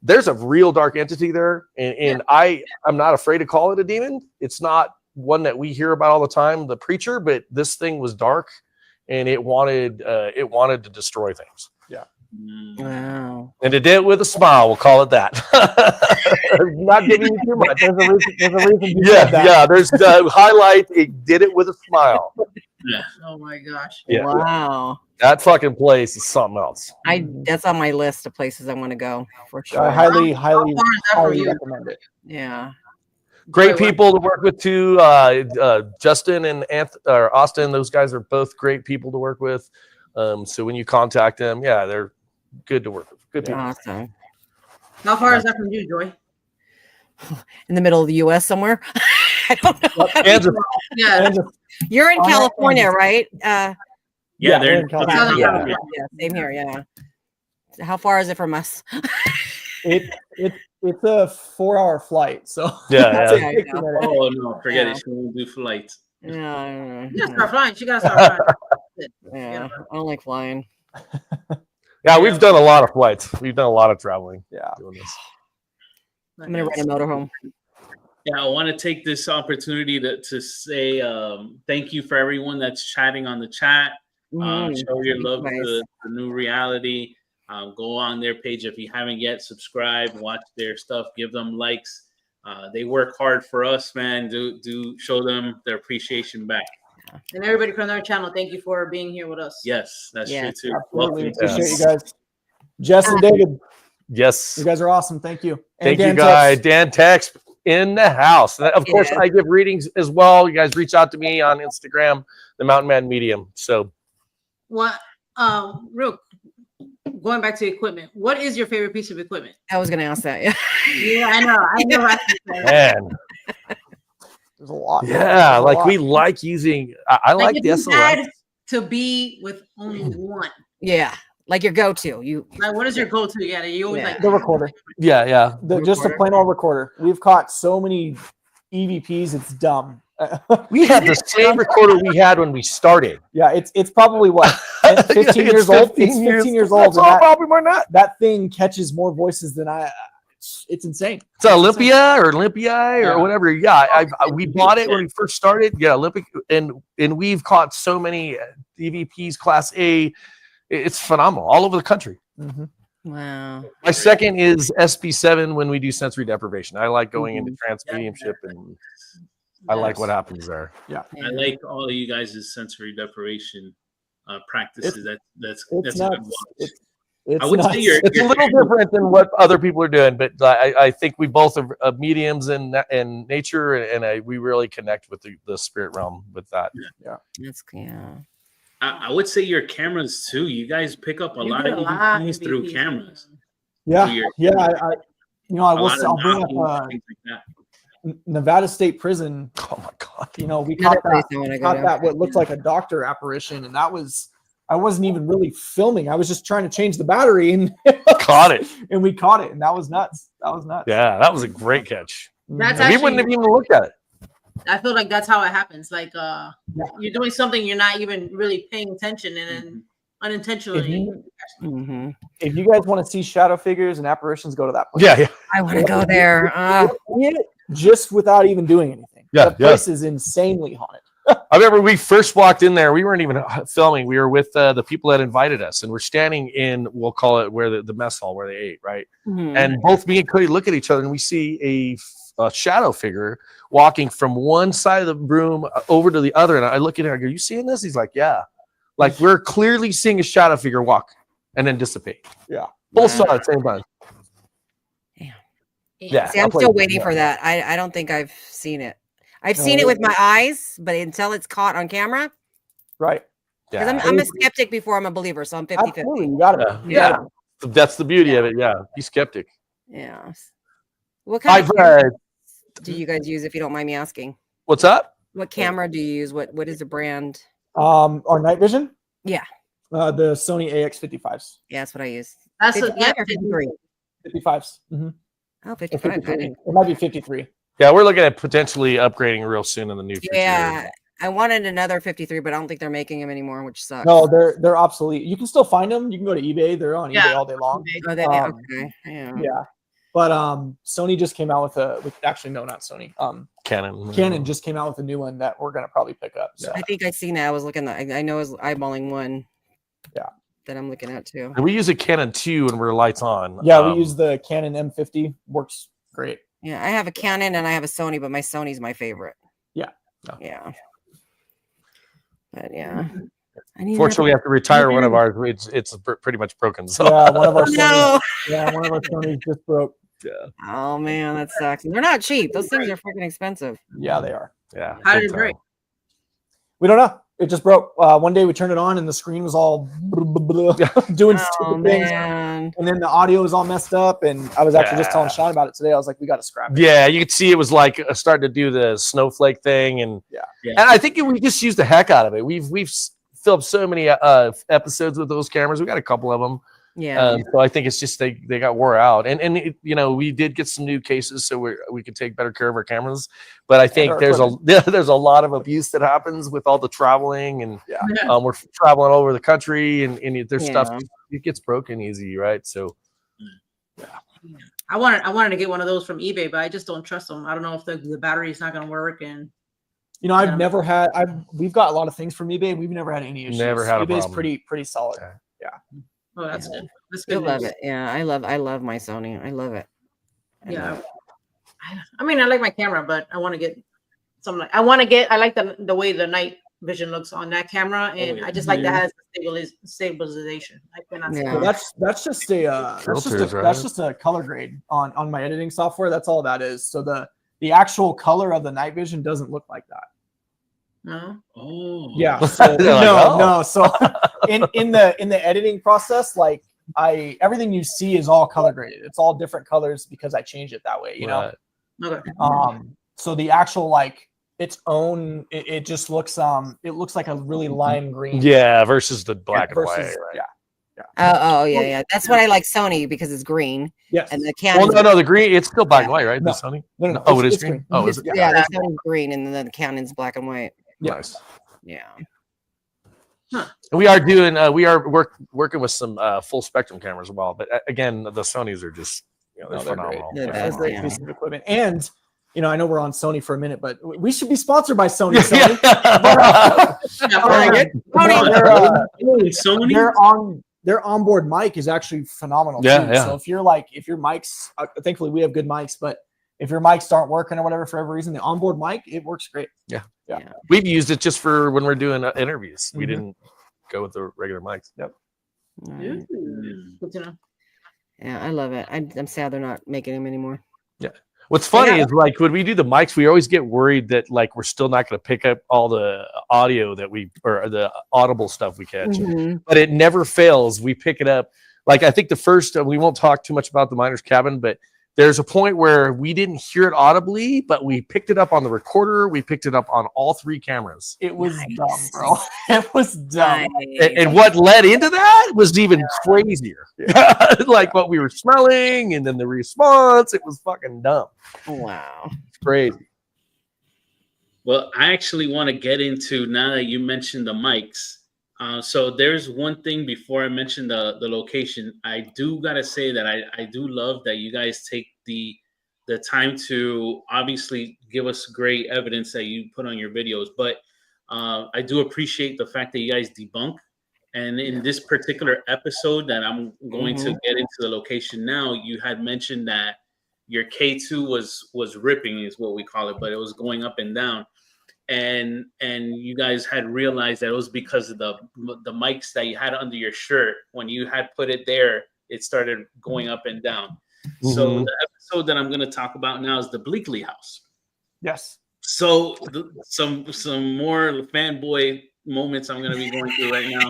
there's a real dark entity there, and I'm not afraid to call it a demon. It's not one that we hear about all the time, the preacher, but this thing was dark, and it wanted to destroy things. Wow. And it did it with a smile. We'll call it that. Not giving you too much. There's a reason you Yeah, said that. yeah. There's the highlight. It did it with a smile. Yeah. Oh my gosh. Yeah. Wow. That fucking place is something else. That's on my list of places I want to go for sure. I highly How far is that from highly you? recommend it. Yeah. Great people to work with too. Justin and Austin, those guys are both great people to work with. So when you contact them, yeah, they're good to work with. Good people. Awesome. How far is that from you, Joy? In the middle of the U.S. somewhere. I don't know. Kansas. Yeah. You're in California, right? Yeah, they're in California. Yeah, same here. Yeah. How far is it from us? It's a 4-hour flight, so Yeah, yeah. Take a minute. Oh no, forget Yeah. it. She won't do flights. Yeah. You gotta start flying. She gotta start flying. Yeah. I don't like flying. Yeah, we've done a lot of flights. We've done a lot of traveling. Yeah. Doing this. I'm gonna rent a motorhome. Yeah, I want to take this opportunity to say thank you for everyone that's chatting on the chat. Show your love Nice. to the new reality. Go on their page if you haven't yet. Subscribe, watch their stuff, give them likes. They work hard for us, man. Do show them their appreciation back. And everybody from our channel, thank you for being here with us. Yes, that's Yes, true too. Absolutely. Welcome. Appreciate you guys. Jess and David, Yes. you guys are awesome. Thank you. And Thank you, Dan guys. Tex. Dan Tex in the house. And of course, Yeah. I give readings as well. You guys reach out to me on Instagram, the Mountain Man Medium. So, What? Real. Going back to equipment, what is your favorite piece of equipment? I was gonna ask that. Yeah. Yeah, I know. I know. I can say. man, There's a lot. yeah, There's a like lot. we like using. I like if the you SLS. had to be with only one. Yeah. Like your go-to. You. Like, what is your go-to? Yeah, you always Yeah. like The recorder. Yeah, yeah. Just a plain old recorder. We've caught so many EVPs, it's dumb. We had the same recorder we had when we started. Yeah, it's probably what 15 It's years old. It's 15 15 years old. That's and all, that, probably more not. that thing catches more voices than I. It's insane. It's Olympia or Olympia Yeah. or whatever. Yeah, we bought it when we first started. Yeah, Olympic, and we've caught so many EVPs Class A. It's phenomenal all over the country. Mm-hmm. Wow. My second is SB7 when we do sensory deprivation. I like going into trance mediumship, and I like what happens there. I like all of you guys' sensory deprivation practices. That's a good nuts. watch. It's I would nuts. say you're It's a little different than what other people are doing, but I think we both are mediums in nature, and we really connect with the spirit realm with that. That's yeah. I would say your cameras too. You guys pick up a lot of EVPs through cameras. Yeah, Weird. yeah. I A lot of I'll bring up knocking, things like that. Nevada State Prison. Oh my god! We Another caught place that. I wanna go Caught to. that what looked like a doctor apparition, and that was. I wasn't even really filming. I was just trying to change the battery, and Caught it. and we caught it, and that was nuts. That was nuts. Yeah, that was a great catch. That's We actually. wouldn't have even looked at it. I feel like that's how it happens. Like you're doing something you're not even really paying attention, and then unintentionally. Mm-hmm. If you guys want to see shadow figures and apparitions, go to that place. Yeah. I want to go there. Just without even doing anything. Yeah, The place is insanely haunted. I remember we first walked in there. We weren't even filming. We were with the people that invited us, and we're standing in, we'll call it where the mess hall where they ate, right? Mhm. And both me and Cody look at each other, and we see a shadow figure walking from one side of the room over to the other. And I look at him, I go, "You seeing this?" He's like, "Yeah." Like we're clearly seeing a shadow figure walk and then dissipate. Yeah. Both saw it at the same time. Yeah. See, I'm I'll play still with waiting it. for that. I don't think I've seen it. I've seen it with my eyes, but until it's caught on camera, Right. because Yeah. I'm a skeptic before I'm a believer, so I'm 50-50. Absolutely. You got it. Yeah. That's the beauty of it. Yeah. Be skeptic. Yeah. What kind I've of camera do you guys use, if you don't mind me asking? what's up? What camera do you use? What is the brand? Our night vision. Yeah. The Sony AX55s. Yeah, that's what I use. That's 55 or 53? 55s. Mm-hmm. Oh, 55. I 53. didn't- It might be 53. Yeah, we're looking at potentially upgrading real soon in the new future. Yeah, I wanted another 53, but I don't think they're making them anymore, which sucks. No, they're obsolete. You can still find them. You can go to eBay. They're on Yeah. eBay all day long. Oh, okay. Yeah. Yeah. But Sony just came out with actually no, not Sony. Canon. Canon just came out with a new one that we're gonna probably pick up. So I think I seen that. I was looking. I know I was eyeballing one. Yeah. that I'm looking at too. And we use a Canon 2 when we're lights on. Yeah, we use the Canon M50. Works great. Yeah, I have a Canon and I have a Sony, but my Sony's my favorite. Yeah. Yeah. But yeah. Fortunately, we have to retire one of ours. It's pretty much broken. So yeah, one of our no. one of our Sonys just broke. Yeah. Oh man, that sucks. They're not cheap. Those things are freaking expensive. Yeah, they are. Yeah. How did it break? We don't know. It just broke. One day we turned it on and the screen was all doing stupid things. And then the audio was all messed up. And I was actually just telling Shawn about it today. I was like, we got to scrap it. Yeah, you could see it was like starting to do the snowflake thing. And and I think we just used the heck out of it. We've filmed so many episodes with those cameras. We got a couple of them. Yeah. So I think it's just they got wore out, and it, you know, we did get some new cases so we could take better care of our cameras. But I think there's a lot of abuse that happens with all the traveling, and we're traveling all over the country, and there's stuff, it gets broken easy, right? So I wanted to get one of those from eBay, but I just don't trust them. I don't know if the battery is not going to work. And you know, we've got a lot of things from eBay. We've never had any issues. Never had a eBay's problem. pretty solid. Yeah. Oh, that's good. That's I good. love it. Yeah, I love my Sony. I love it. I mean, I like my camera, but I want to get something like I like the way the night vision looks on that camera, and I just like that has stabilization. Well, that's just a color grade on my editing software. That's all that is. So the actual color of the night vision doesn't look like that. No. Oh. Yeah. So, no. So in the editing process, like everything you see is all color graded. It's all different colors because I changed it that way. You know. Okay. So the actual like its own, it just looks it looks like a really lime green. Yeah, versus the black and white. Right? Yeah. Yeah. That's what I like Sony because it's green. Yes. And the Canon. Well, no, the green, it's still black and white, right? No. The Sony. No. Oh, it is green. Oh, is it? Yeah, the Sonys green, and then the Canon's black and white. Nice. Yeah. And we are doing working with some full spectrum cameras as well, but again, the Sonys are just they're phenomenal. Great. They're a great piece of equipment. And you know, I know we're on Sony for a minute, but we should be sponsored by Sony. Sony. Their onboard mic is actually phenomenal too. So if your mics, thankfully we have good mics, but if your mics aren't working or whatever for every reason, the onboard mic, it works great. Yeah. We've used it just for when we're doing interviews. We didn't go with the regular mics. Yep. Good to know. Yeah, I love it. I'm sad they're not making them anymore. Yeah. What's funny is like when we do the mics, we always get worried that like we're still not going to pick up all the audio that or the audible stuff we catch, but it never fails. We pick it up. Like I think the first, we won't talk too much about the miner's cabin, but there's a point where we didn't hear it audibly, but we picked it up on the recorder. We picked it up on all three cameras. It was dumb, bro. It was dumb. And what led into that was even crazier. Like what we were smelling and then the response, it was fucking dumb. Wow. It's crazy. Well, I actually want to get into, now that you mentioned the mics. So there's one thing before I mention the location. I do gotta say that I do love that you guys take the time to obviously give us great evidence that you put on your videos, but I do appreciate the fact that you guys debunk. And in this particular episode that I'm going to get into the location now, you had mentioned that your K2 was ripping, is what we call it, but it was going up and down. And you guys had realized that it was because of the mics that you had under your shirt. When you had put it there, it started going up and down. So the episode that I'm going to talk about now is the Bleakley house. Yes. So some more fanboy moments I'm going to be going through right now.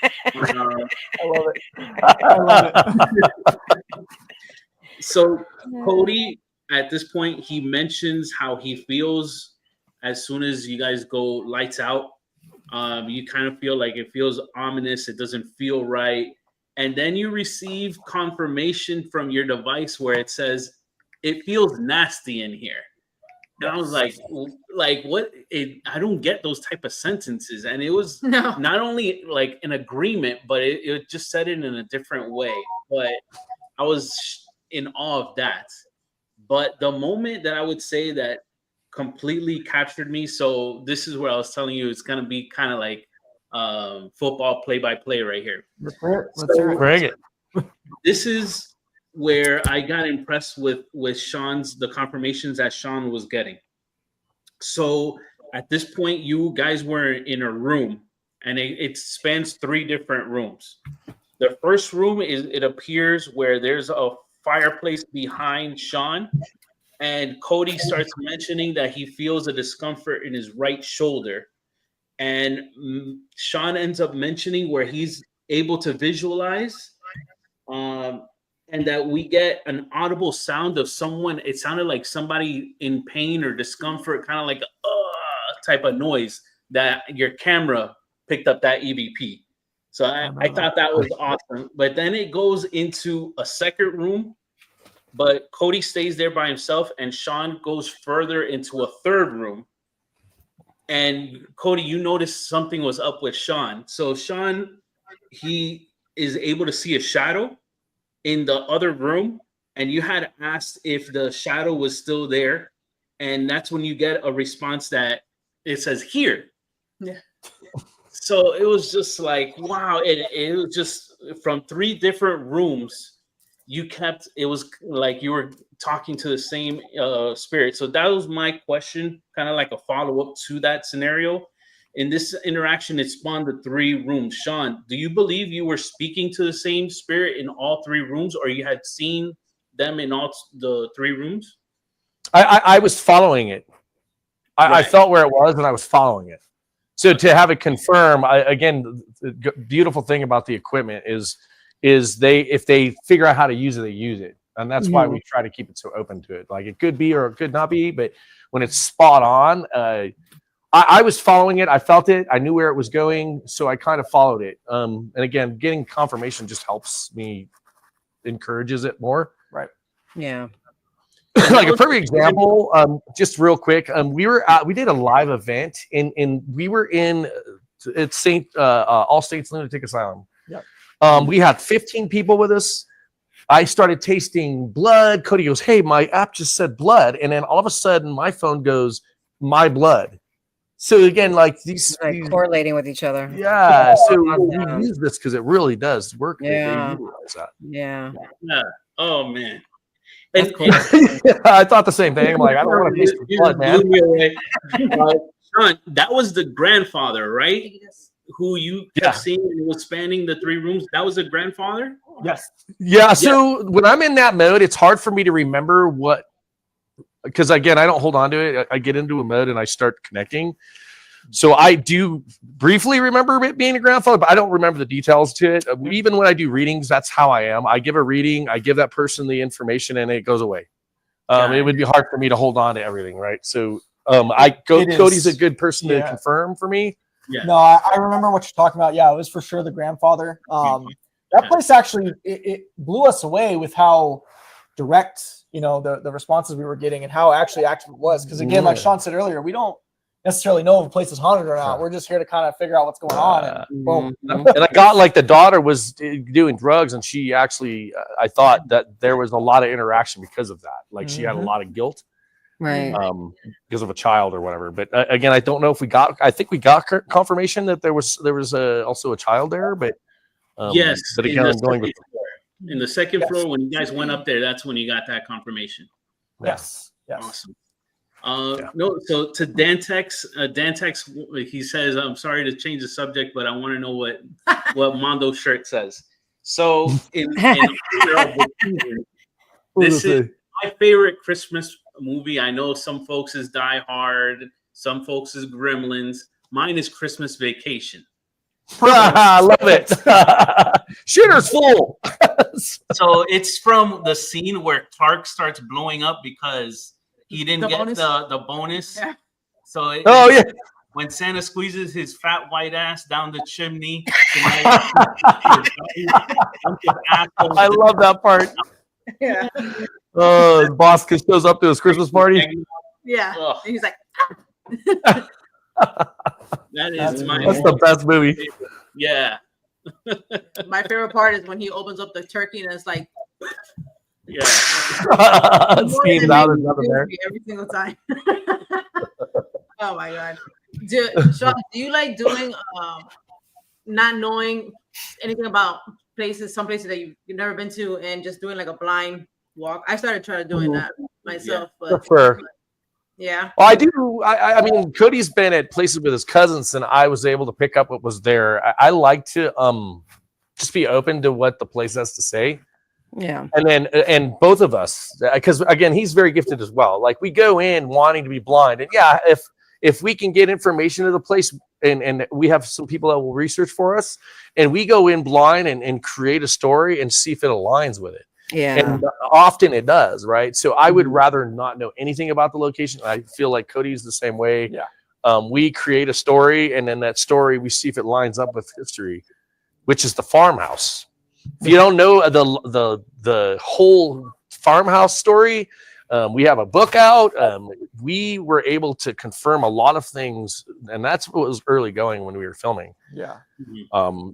I love it. I love it. So Cody, at this point, he mentions how he feels as soon as you guys go lights out. You kind of feel like it feels ominous. It doesn't feel right. And then you receive confirmation from your device where it says, it feels nasty in here. And I was like what? I don't get those type of sentences. And it was not only like an agreement, but it just said it in a different way. But I was in awe of that. But the moment that I would say that completely captured me. So this is where I was telling you it's going to be kind of like football play-by-play right here. Let's hear it. Bring it. This is where I got impressed with the confirmations that Shawn was getting. So at this point, you guys were in a room, and it spans 3 different rooms. The first room it appears where there's a fireplace behind Shawn, and Cody starts mentioning that he feels a discomfort in his right shoulder. And Shawn ends up mentioning where he's able to visualize, and that we get an audible sound of someone. It sounded like somebody in pain or discomfort, kind of like a type of noise that your camera picked up that EVP. So I thought that was awesome. But then it goes into a second room, but Cody stays there by himself, and Shawn goes further into a third room. And Cody, you noticed something was up with Shawn. So Shawn, he is able to see a shadow in the other room, and you had asked if the shadow was still there, and that's when you get a response that it says here. Yeah. So it was just like, wow. It was just from 3 different rooms. It was like you were talking to the same spirit. So that was my question, kind of like a follow-up to that scenario. In this interaction, it spawned the 3 rooms. Shawn, do you believe you were speaking to the same spirit in all 3 rooms, or you had seen them in all the 3 rooms? I was following it. I felt where it was, and I was following it. So to have it confirm, again, the beautiful thing about the equipment is if they figure out how to use it, they use it. And that's why we try to keep it so open to it. Like, it could be or it could not be, but when it's spot on, I was following it. I felt it. I knew where it was going. So I kind of followed it. And again, getting confirmation just helps me, encourages it more. Right. Yeah. Like a perfect example, just real quick. We did a live event we were in it's All States Lunatic Asylum. Yep. We had 15 people with us. I started tasting blood. Cody goes, "Hey, my app just said blood," and then all of a sudden, my phone goes, "My blood." So again, like these correlating with each other. Yeah. So we use this because it really does work. Yeah. They utilize that. Yeah. Yeah. Oh man. That's cool. I thought the same thing. I'm like, I don't want to taste the blood, man. Shawn, that was the grandfather, right? Who you kept seeing and was spanning the 3 rooms. That was the grandfather? Yes. Yeah. So when I'm in that mode, it's hard for me to remember because again, I don't hold on to it. I get into a mode and I start connecting. So I do briefly remember it being a grandfather, but I don't remember the details to it. Even when I do readings, that's how I am. I give a reading, I give that person the information, and it goes away. It would be hard for me to hold on to everything, right? So Cody's a good person to confirm for me. Yeah. No, I remember what you're talking about. Yeah, it was for sure the grandfather. That place actually it blew us away with how direct, the responses we were getting and how actually active it was. Because again, like Shawn said earlier, we don't necessarily know if a place is haunted or not. We're just here to kind of figure out what's going on. And boom. And I got like the daughter was doing drugs, and she actually, I thought that there was a lot of interaction because of that. Like she had a lot of guilt. Right. Because of a child or whatever. But again, I don't know if I think we got confirmation that there was also a child there, but yes. But again, in the second floor, when you guys went up there, that's when you got that confirmation. Yes. Awesome. No, so to Dantex, he says, "I'm sorry to change the subject, but I want to know what Mondo's shirt says." So in this is my favorite Christmas movie. I know some folks is Die Hard, some folks is Gremlins. Mine is Christmas Vacation. I love it. Shitter's full. So it's from the scene where Clark starts blowing up because he didn't get the bonus. Yeah. So when Santa squeezes his fat white ass down the chimney. I love that part. Yeah. His boss shows up to his Christmas party. Yeah. And he's like, that's the best movie. Yeah. My favorite part is when he opens up the turkey and it's like, steams out every single time. Oh my god. Shawn, do you like doing not knowing anything about places, some places that you've never been to, and just doing like a blind walk. I started trying to doing that myself, but Sure. yeah. Well, I do. I mean, Cody's been at places with his cousins, and I was able to pick up what was there. I like to just be open to what the place has to say. Yeah. And both of us, because again, he's very gifted as well. Like we go in wanting to be blind, and yeah, if we can get information to the place, and we have some people that will research for us, and we go in blind and create a story and see if it aligns with it. Yeah. And often it does, right? So I would rather not know anything about the location. I feel like Cody's the same way. Yeah. We create a story, and then that story we see if it lines up with history, which is the farmhouse. If you don't know the whole farmhouse story, we have a book out. We were able to confirm a lot of things, and that's what was early going when we were filming. Yeah.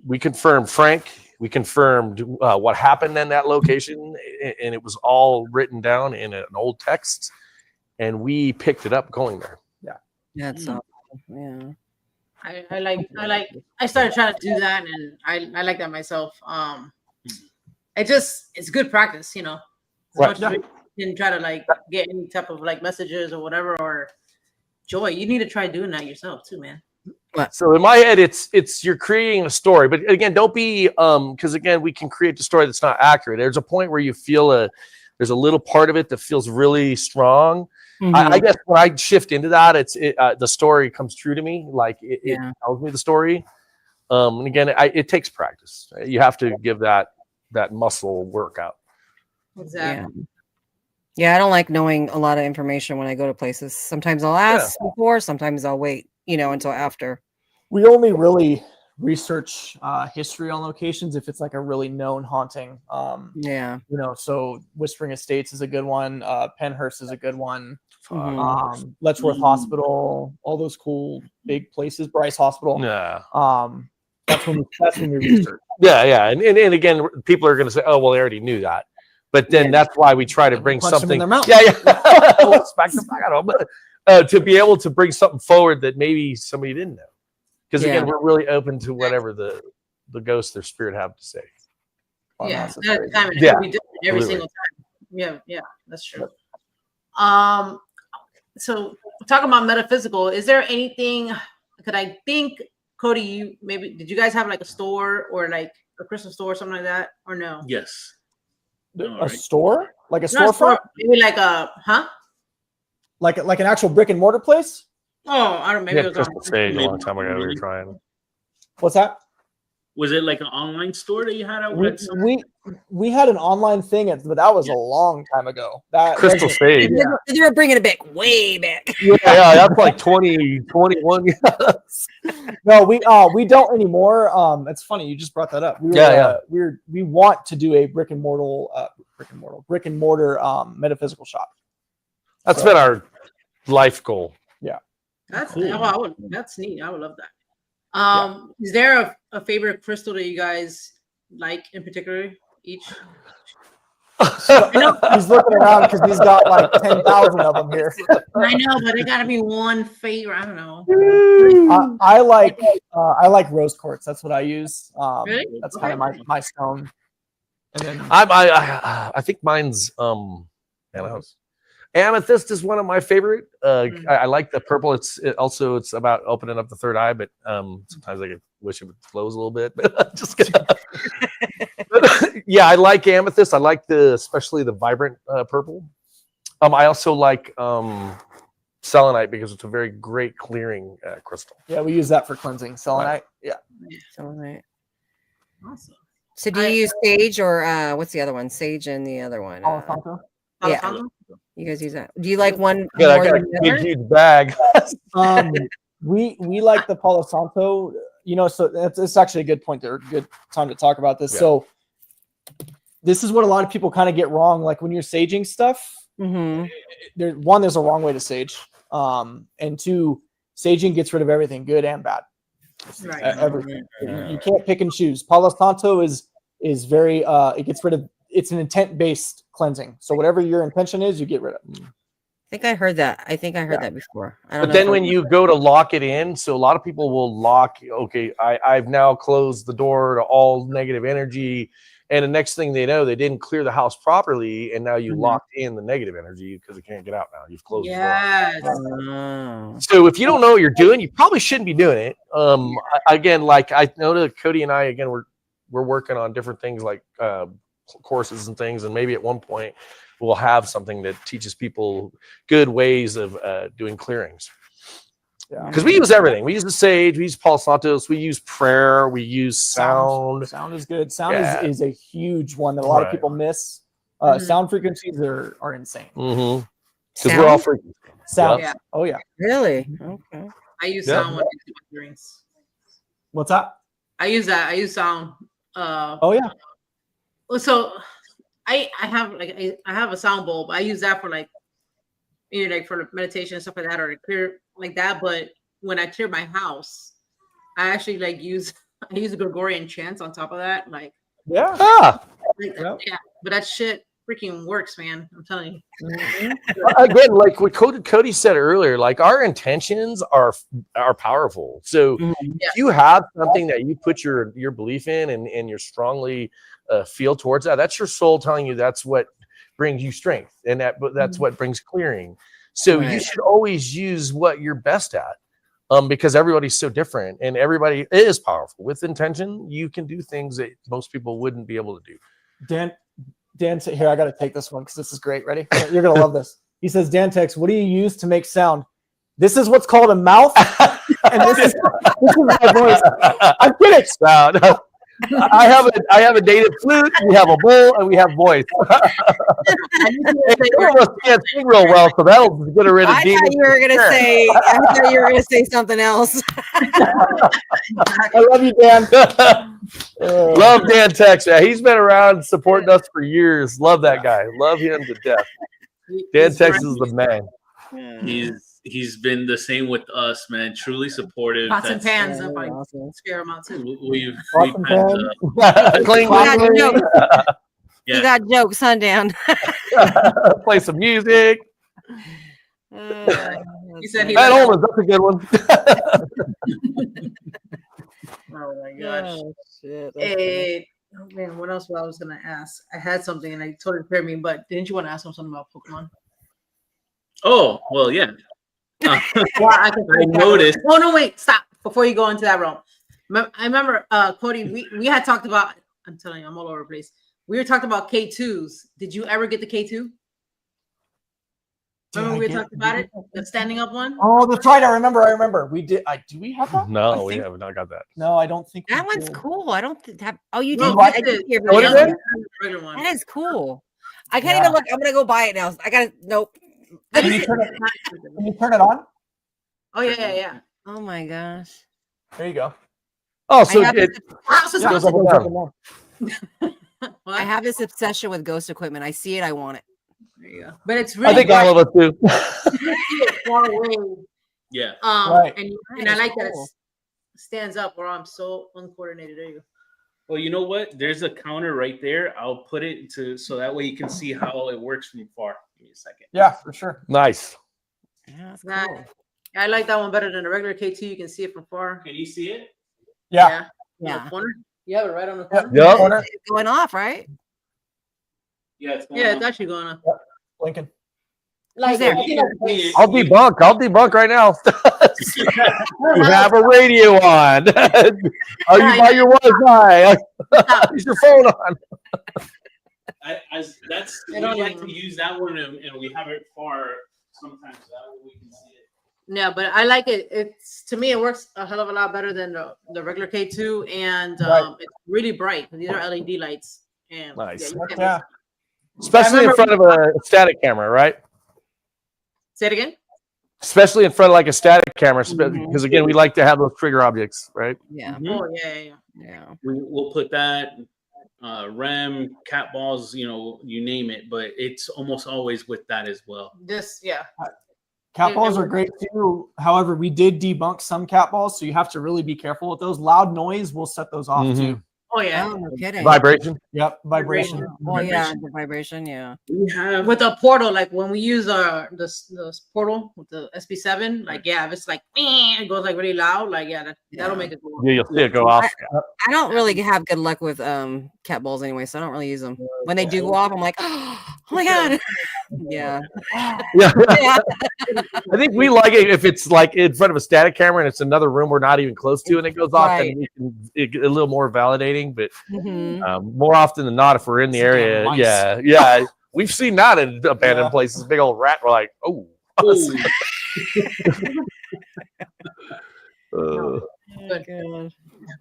We confirmed Frank. We confirmed what happened in that location, and it was all written down in an old text, and we picked it up going there. Yeah. That's yeah. I started trying to do that, and I like that myself. It's good practice, you know. Right. As much as we can try to like get any type of like messages or whatever, or joy, you need to try doing that yourself too, man. So in my head, it's you're creating a story, but again, don't be because again, we can create the story that's not accurate. There's a point where you feel there's a little part of it that feels really strong. I guess when I shift into that, the story comes true to me, like it tells me the story. And again, it takes practice. You have to give that muscle workout. Exactly. Yeah, I don't like knowing a lot of information when I go to places. Sometimes I'll ask before, sometimes I'll wait, until after. We only really research history on locations if it's like a really known haunting. So Whispering Estates is a good one. Penhurst is a good one. Letchworth Hospital, all those cool big places. Bryce Hospital. Yeah. That's when we research. Yeah. And again, people are going to say, "Oh, well, they already knew that." But then that's why we try to bring something. In their mouth. Yeah. Smack the fuck out of them. To be able to bring something forward that maybe somebody didn't know. Because again, we're really open to whatever the ghost or spirit have to say. Yeah, every single time. Yeah, that's true. So talking about metaphysical, is there anything? Could I think, Cody? Did you guys have like a store or like a crystal store or something like that, or no? Yes. A store, like a storefront, maybe like a like an actual brick and mortar place. Oh, I don't know. Maybe it was Crystal Stage a long time ago. We were trying. What's that? Was it like an online store that you had out? We had an online thing, but that was a long time ago. That Crystal Stage. They were bringing it back way back. Yeah, that's like 2021. No, we don't anymore. It's funny you just brought that up. We want to do a brick and mortar metaphysical shop. That's been our life goal. Yeah, that's cool. That's neat. I would love that. Is there a favorite crystal that you guys like in particular? Each. He's looking around because he's got like 10,000 of them here. I know, but it got to be one favorite. I don't know. I like rose quartz. That's what I use. Really? That's kind of my stone. And then I think mine's amethyst is one of my favorite. I like the purple. It's about opening up the third eye, but sometimes I wish it would close a little bit. But just kidding. Yeah, I like amethyst. I like especially the vibrant purple. I also like selenite because it's a very great clearing crystal. Yeah, we use that for cleansing. Selenite. Yeah. Selenite. Awesome. So do you use sage or what's the other one? Sage and the other one. Yeah. You guys use that. Do you like one more I got than a the big other? huge bag. We like the Palo Santo. So it's actually a good point there. Good time to talk about this. Yeah. So this is what a lot of people kind of get wrong. Like when you're saging stuff, there's a wrong way to sage. And two, saging gets rid of everything, good and bad. Right. Everything. You can't pick and choose. Palo Santo is very it gets rid of. It's an intent-based cleansing. So whatever your intention is, you get rid of. think I heard that. I think I heard that before. I don't But know then if when you go to lock it in, so a lot of people will lock, okay, I've now closed the door to all negative energy. And the next thing they know, they didn't clear the house properly. And now you locked in the negative energy because it can't get out now. You've closed the door. Yes. Oh. So if you don't know what you're doing, you probably shouldn't be doing it. Again, like I know that Cody and I, again, we're working on different things like courses and things. And maybe at one point we'll have something that teaches people good ways of doing clearings. Yeah. Because we use everything. We use the sage, we use Palo Santos, we use prayer, we use sound. Sound is good. Sound Yeah. is a huge one that a lot of Right. people miss. Sound frequencies are insane. Mm-hmm. Because we're all freaking. Sound. Yeah. Oh yeah. Really? Okay. I use Yeah. sound when I do my drinks. What's that? I use that. I use sound. Oh yeah. So I have like I have a sound bowl, but I use that for like like for meditation and stuff like that, or to clear like that. But when I clear my house, I actually like use the Gregorian chants on top of that. Like Yeah. yeah. But that shit freaking works, man. I'm telling you. Again, like what Cody said earlier, like our intentions are powerful. So if you have something that you put your belief in and you're strongly feel towards that, that's your soul telling you that's what brings you strength, and that's what brings clearing. So you should always use what you're best at, because everybody's so different and everybody is powerful. With intention, you can do things that most people wouldn't be able to do. Dan, here, I got to take this one because this is great. Ready? You're going to love this. He says, Dan Tex, what do you use to make sound? This is what's called a mouth. And this is my voice. I'm kidding. Sound. I have a native flute, we have a bowl, and we have voice. Some of us can't sing real well, so that'll get rid of I thought you were gonna say something else. I love you, Dan. Love Dan Tex. Yeah, he's been around supporting us for years. Love that guy. Love him to death. Dan Tex is the man. He's been the same with us, man. Truly supportive. Pots and pans. I'm like awesome. scare them out too. We've Clean, You got jokes. Yeah. You got jokes, huh, Dan? play some music. He said he Matt let Holmes, that's a good one. Oh my gosh. Oh, shit. Oh man, what else was I was gonna ask? I had something and I totally prepared me, but didn't you want to ask him something about Pokemon? Oh, well, yeah. Well, I noticed. Oh no, wait, stop before you go into that realm. I remember Cody, we had talked about, I'm telling you, I'm all over the place. We were talking about K2s. Did you ever get the K2? Remember we talked about it? The standing up one? Oh, that's right. I remember. We did. Do we have that? No, we have not got that. No, I don't think That we one's do. cool. I don't have. Oh, you No, did. what I did hear What about is it. it? Regular one. That is cool. I can't even look. I'm gonna go buy it now. I gotta. Nope. Can you turn it on? Oh yeah. Oh my gosh. There you go. Oh, so I have, it, So Yeah, goes supposed up to- and down. I have this obsession with ghost equipment. I see it. I want it. There you go. But it's really I think bright. all of us do. Far away. Yeah. Right. And I like that cool. it stands up where I'm so uncoordinated. There you go. Well, you know what? There's a counter right there. I'll put it so that way you can see how it works from far. Give me a second. Yeah, for sure. Nice. Yeah, that's Nah, cool. I like that one better than the regular K2. You can see it from far. Can you see it? Yeah. On Yeah. the corner. You have it right on the Yeah. corner. Yep. Corner. It's going off, right? Yeah, it's going Yeah, on. it's actually going on. Lincoln. Like there? You can see it. I'll debunk right now. You have a radio on. Are you by your Wi-Fi? Is your phone on? We like to use that one, and we have it far sometimes. So that way we can see it. Yeah, but I like it. It's to me, it works a hell of a lot better than the regular K2, and Right. it's really bright. These are LED lights. And Nice. you can't Yeah. miss it. Especially in front of a static camera, right? Say it again. Especially in front of like a static camera, because again, we like to have those trigger objects, right? Yeah. Oh yeah. Yeah. We'll put that REM, cat balls, you name it, but it's almost always with that as well. Cat balls are great too. However, we did debunk some cat balls, so you have to really be careful with those. Loud noise will set those off too. Oh yeah. Oh, no kidding. Vibration. Yep, vibration. Oh yeah, the vibration. Yeah. We have With a portal, like when we use this portal with the SB7, like yeah, if it's like it goes like really loud, like yeah, that'll make it go off. Yeah, you'll see it go off. I don't really have good luck with cat balls anyway, so I don't really use them. When they do go off, I'm like, oh my god. Yeah. Yeah. Yeah. I think we like it if it's like in front of a static camera and it's another room we're not even close to and it goes off, Right. then we can it, a little more validating. But Mhm. more often than not, if we're in the Some damn area, mice. yeah, we've seen that in abandoned places. Big old rat. We're like, oh. Ooh. Oh, Good.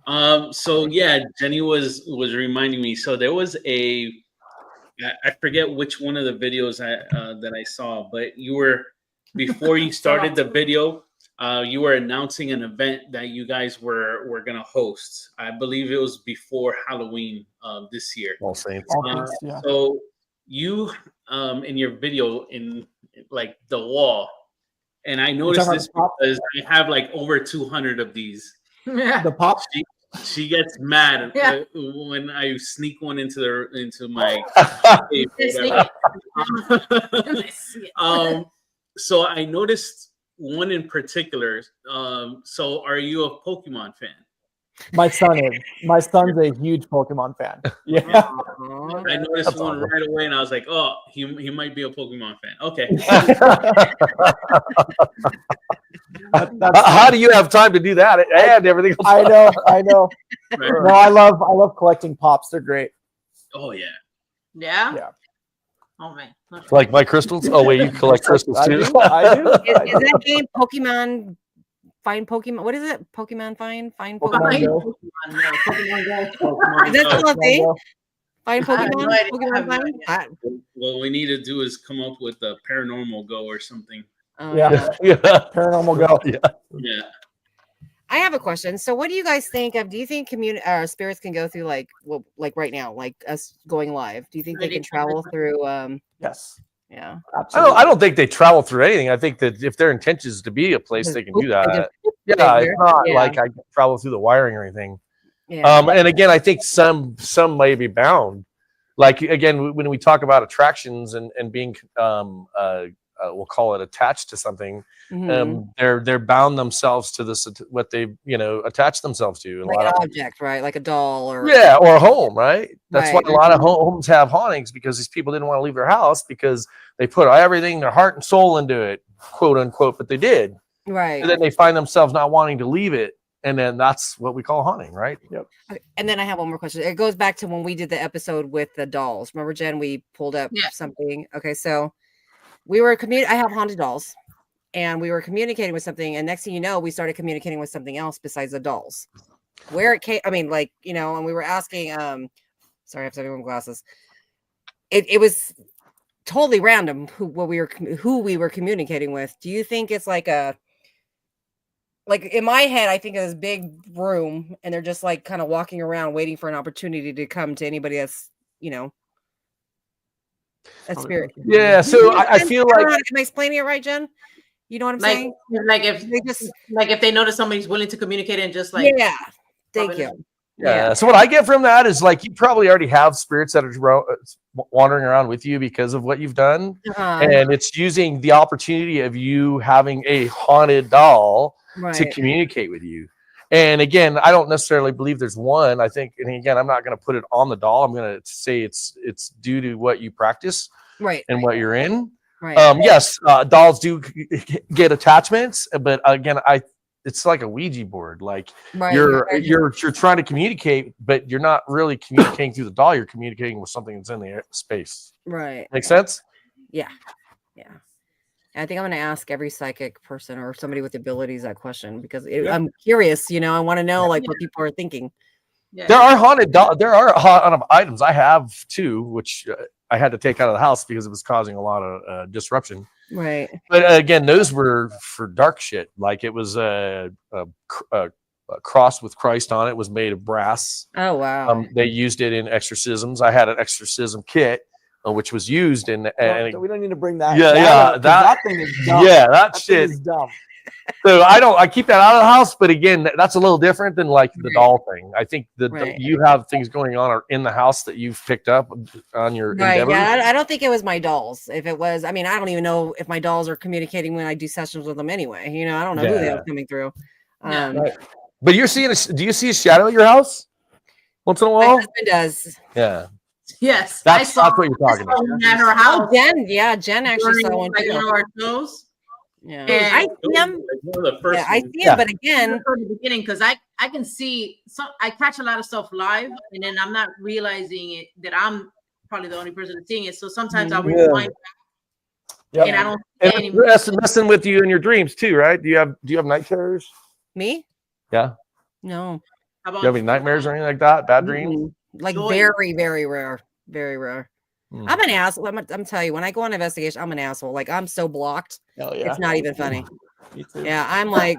God. So yeah, Jenny was reminding me. So there was I forget which one of the videos that I saw, but you were before you started the video, you were announcing an event that you guys were gonna host. I believe it was before Halloween this year. All Saints. Yeah. So you in your video in like the wall, and I noticed talking this about because I have like over 200 of these. Yeah. The pop. She gets mad Yeah. when I sneak one into my cave, Sneak whatever. I see it. So I noticed one in particular. So are you a Pokemon fan? My son is. My son's a huge Pokemon fan. Yeah. Aw. I noticed That's one awesome. right away, and I was like, "Oh, he might be a Pokemon fan." Okay, How do you have time to do that and everything else? I know. right. No, I love collecting pops. They're great. Oh yeah. Yeah. Yeah. Oh man. Like my crystals. Oh wait, you collect crystals I too. do. I do. Is that game Pokemon? Find Pokemon. What is it? Pokemon Find Pokemon Pokemon. Go. Pokemon Go. Is that still a thing? Go. Find I have Pokemon. no idea. I Pokemon have no Find. idea. What we need to do is come up with a Paranormal Go or something. Oh, Yeah. Yeah. Paranormal Go. Yeah. I have a question. So, what do you guys think of? Do you think spirits can go through like right now, like us going live? Do you think they can travel through? Yes. Yeah. Absolutely. I don't think they travel through anything. I think that if their intention is to be a place, they can do that. Yeah, it's not like I can travel through the wiring or anything. Yeah. And again, I think some may be bound. Like again, when we talk about attractions and being we'll call it attached to something, Mhm. they're bound themselves to this what they attach themselves to. Like an object, right? Like a doll or Or a home, right? That's Right. why a lot of homes have hauntings, because these people didn't want to leave their house because they put everything, their heart and soul into it, quote unquote, but they did. right. And then they find themselves not wanting to leave it. And then that's what we call haunting, right? Okay, and then I have one more question. It goes back to when we did the episode with the dolls. Remember, Jen? We pulled up Yeah. something. Okay, so we were I have haunted dolls, and we were communicating with something, and next thing you know, we started communicating with something else besides the dolls. Where it came, I mean, like and we were asking. Sorry, I have to have my glasses. It was totally random who we were communicating with. Do you think it's like in my head, I think of this big room, and they're just like kind of walking around, waiting for an opportunity to come to anybody that's a spirit. Yeah. So I feel like Am I explaining it right, Jen? You know what I'm saying? Like if They just if they notice somebody's willing to communicate and just like yeah. Thank Probably you. Yeah. So what I get from that is like you probably already have spirits that are wandering around with you because of what you've done, and it's using the opportunity of you having a haunted doll to Right. communicate with you. And again, I don't necessarily believe there's one. I think, and again, I'm not going to put it on the doll. I'm going to say it's due to what you practice Right. and what you're in. Right. Yes, dolls do get attachments, but again, it's like a Ouija board. Like Right. you're trying to communicate, but you're not really communicating through the doll. You're communicating with something that's in the space. Right. Make sense? Yeah. Yeah. I think I'm going to ask every psychic person or somebody with abilities that question because I'm curious. I want to know like what people are thinking. yeah. There are haunted items. I have two, which I had to take out of the house because it was causing a lot of disruption. Right. But again, those were for dark shit. Like it was a cross with Christ on it. Was made of brass. Oh wow. They used it in exorcisms. I had an exorcism kit, which was used in. And we don't need to bring that. Yeah, that thing is dumb. yeah, that That thing shit. is dumb. So I keep that out of the house, but again, that's a little different than like the doll thing. I think that you have things going on in the house that you've picked up on your endeavors. Yeah, I don't think it was my dolls. If it was, I mean, I don't even know if my dolls are communicating when I do sessions with them anyway. You know, I don't know who they are coming through. But you're seeing do you see a shadow at your house once in a My while? husband does. Yeah. Yes, That's what you're talking about. At her house. Oh, Jen actually saw one too. Our toes. Yeah, And I see him. Yeah, I see him, but again, from the beginning, because I can see I catch a lot of stuff live, and then I'm not realizing it that I'm probably the only person that's seeing it. So sometimes I'll rewind, and I don't see anymore. That's messing with you in your dreams too, right? Do you have night terrors? me? Yeah. No. How Do about you have any nightmares or anything like that? Bad dreams? Like Joy. very, very rare. Very rare. I'm an asshole. I'm telling you, when I go on investigation, I'm an asshole. Like I'm so blocked. Hell yeah. It's not even funny. Me too. Yeah, I'm like,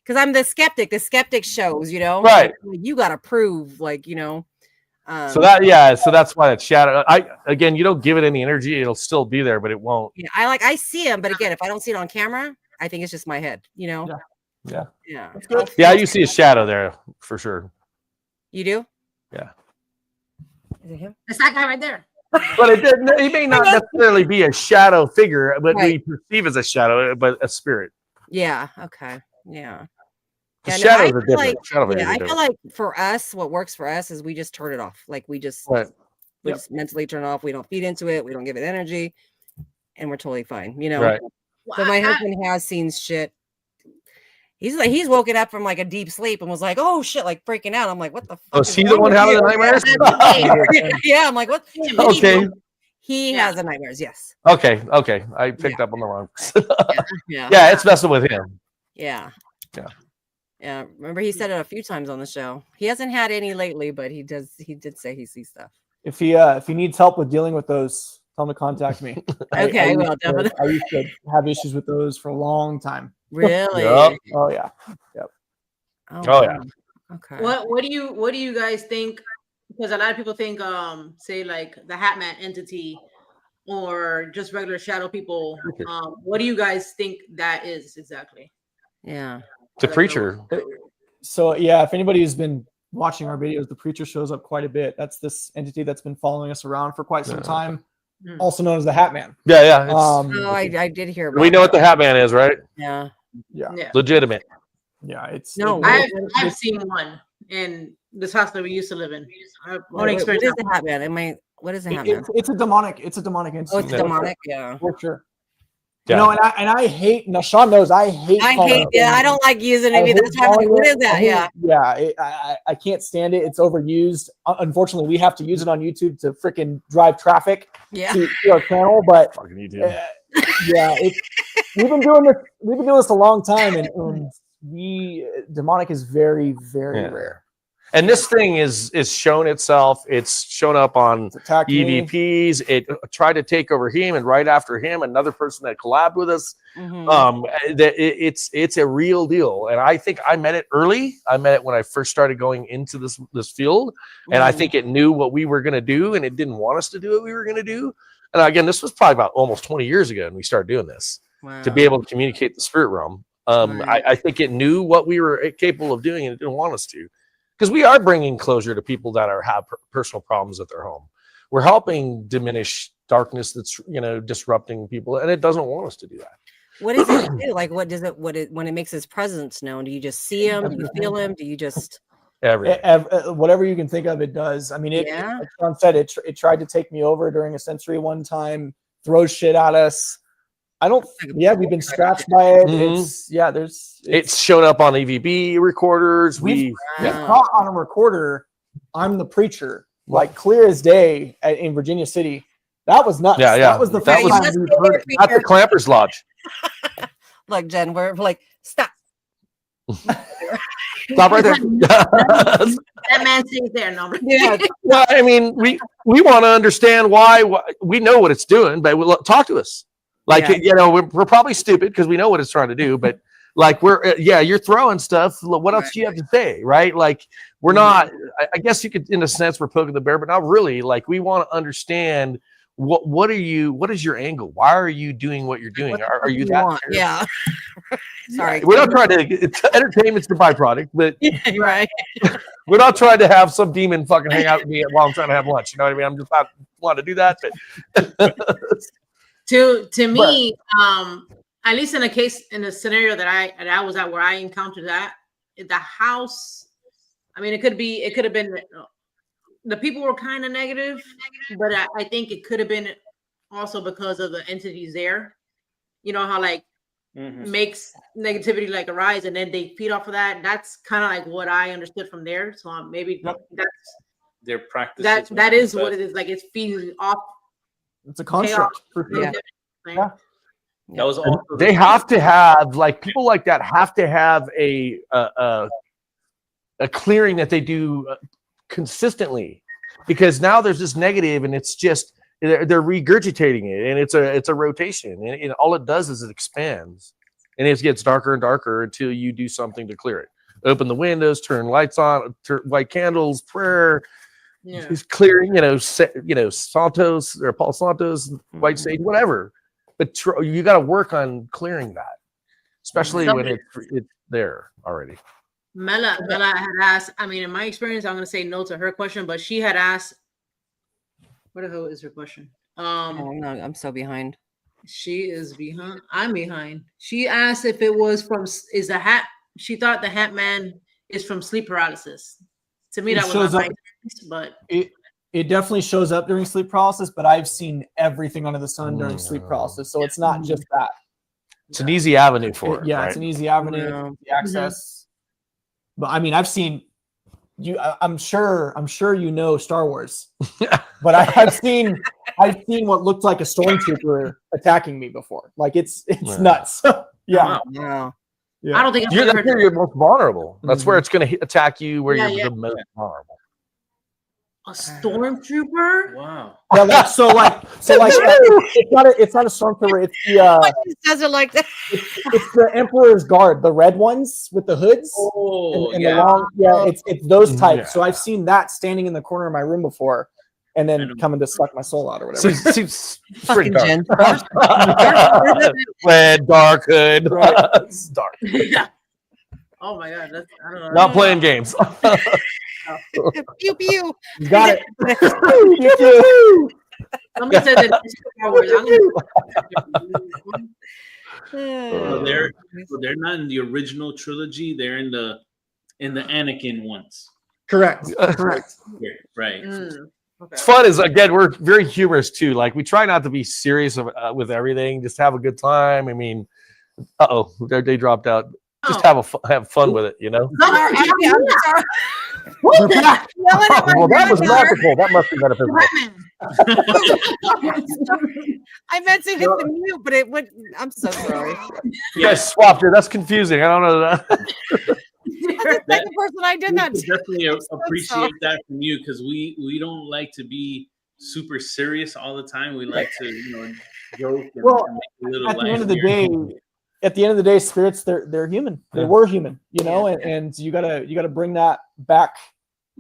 because I'm the skeptic. The skeptic shows, you know, Right. Like, you got to prove, like, you know. So that's why it's shadow. Again, you don't give it any energy; it'll still be there, but it won't. Yeah, I see him, but again, if I don't see it on camera, I think it's just my head, you know. Yeah. Yeah, you see a shadow there for sure. You do? Yeah. Is it him? it's that guy right there. But it may not necessarily be a shadow figure, but we perceive as a shadow, but a spirit. Yeah. Okay. Yeah. The Yeah, no, shadows I are feel different. like- Shadow figures Yeah, are I feel different. like for us, what works for us is we just turn it off. Like we just mentally turn it off. We don't feed into it. We don't give it energy, and we're totally fine. You know. Right. But my husband has seen shit. He's woken up from like a deep sleep and was like, "Oh shit!" Like freaking out. I'm like, "What the fuck?" Oh, is is he the wrong one with having you?" the nightmares? Yeah, I'm like, "What?" Okay. He has the nightmares. Yes. Okay. I picked up on the wrong. Yeah. Yeah, it's messing with him. Yeah. Yeah. Yeah. Remember, he said it a few times on the show. He hasn't had any lately, but he did say he sees stuff. If he needs help with dealing with those, tell him to contact me. Okay, well, I used to have issues with those for a long time. Really? Yep. Oh yeah. Oh, yeah. Okay. What do you guys think? Because a lot of people think say like the Hat Man entity or just regular shadow people. What do you guys think that is exactly? Yeah. It's a creature. So yeah, if anybody has been watching our videos, the preacher shows up quite a bit. That's this entity that's been following us around for quite some time, also known as the Hat Man. Yeah. Oh, I did hear about We know what the Hat Man is, right? Yeah. Legitimate. Yeah, it's No. I've seen one in this house that we used to live in. What is the Hat Man? What is the Hat Man? it's a demonic entity. Oh, it's demonic. Yeah. For sure. Yeah. You know, and I hate. Now Sean knows I hate. I don't like using it either. That's why I'm like, what is that? Yeah. I can't stand it. It's overused. Unfortunately, we have to use it on YouTube to freaking drive traffic to our channel. But Fucking YouTube. we've been doing this a long time, and demonic is very, very rare. And this thing is shown itself. It's shown up on EVPs. It tried to take over him, and right after him, another person that collabed with us. It's a real deal, and I think I met it early. I met it when I first started going into this field, and I think it knew what we were going to do, and it didn't want us to do what we were going to do. And again, this was probably about almost 20 years ago, and we started doing this to be able to communicate the spirit realm. I think it knew what we were capable of doing, and it didn't want us to. Because we are bringing closure to people that have personal problems at their home. We're helping diminish darkness that's disrupting people, and it doesn't want us to do that. What does it do? Like, what does it? When it makes its presence known? Do you just see him? Do you feel him? Do you just whatever you can think of? It does. I mean, like Sean said, it tried to take me over during a sensory one time. Throws shit at us. We've been scratched by it. It's shown up on EVB recorders. We've caught on a recorder. I'm the preacher, like clear as day in Virginia City. That was nuts. That was the first time we heard it at the Clampers Lodge. Like Jen, we're like, stop. Stop right there. That man stays there, no. Yeah. Well, I mean, we want to understand why. We know what it's doing, but talk to us. Like, we're probably stupid because we know what it's trying to do, but like you're throwing stuff. What else do you have to say? Right. Like we're not, I guess you could, in a sense, we're poking the bear, but not really. Like we want to understand what is your angle? Why are you doing what you're doing? Are you that want? Yeah. Sorry. We're not trying to entertainment's the byproduct, but Right. we're not trying to have some demon fucking hang out with me while I'm trying to have lunch. You know what I mean? I'm just not want to do that. But To me, at least in a scenario that I was at where I encountered that, the house, I mean, it could have been the people were kind of negative, but I think it could have been also because of the entities there. You know how like makes negativity like arise and then they feed off of that. That's kind of like what I understood from there. So maybe that's their practice. That is what it is. Like it's feeding off. It's a construct. Yeah. Yeah. That was all. They have to have like people like that have to have a clearing that they do consistently, because now there's this negative and it's just they're regurgitating it, and it's a rotation, and all it does is it expands, and it gets darker and darker until you do something to clear it. Open the windows, turn lights on, light candles, prayer. Yeah. He's clearing, Santos or Paul Santos, white sage, whatever. But you got to work on clearing that, especially when it's there already. Mela had asked, I mean, in my experience, I'm going to say no to her question, but she had asked, what the hell is her question? Oh, no, I'm so behind. She is behind. I'm behind. She asked if it was she thought the Hat Man is from sleep paralysis. To me, that was not but it definitely shows up during sleep paralysis, but I've seen everything under the sun during sleep paralysis. So it's not just that. It's an easy avenue for it. Yeah, right? it's an easy avenue, the access. But I mean, I've seen you. I'm sure you know Star Wars, but I've seen what looked like a stormtrooper attacking me before. Like it's nuts. Yeah. Wow. Yeah. I don't think That's where you're most vulnerable. That's where it's going to attack you where you're the most vulnerable. a stormtrooper. Wow. Yeah, so like it's not a stormtrooper. It's the Does it like that? it's the Emperor's Guard, the red ones with the hoods. Oh, and yeah. the long, it's those types. Yeah. So I've seen that standing in the corner of my room before, and then coming to suck my soul out or whatever. Seems pretty Fucking dark. Jen. Red, dark hood. Right. It's dark. Oh my god, that's I don't know. Not playing games. Pew pew. You got it. Somebody said that it's Star Wars. They're not in the original trilogy. They're in the Anakin ones. Correct. Correct. Yeah, right. Okay. It's fun is, again, we're very humorous too. Like we try not to be serious with everything. Just have a good time. I mean, they dropped out. Just have fun with it, you know. We're back. Well, that was magical. That must be metaphysical. I meant to hit the mute, but it went. I'm so sorry. You guys swapped it. That's confusing. I don't know that. That's the second person I did that. We definitely so appreciate sorry. that from you, because we don't like to be super serious all the time. We like to joke and Well, make a little at the light end of the here. day, spirits they're human. They were human, and you gotta bring that back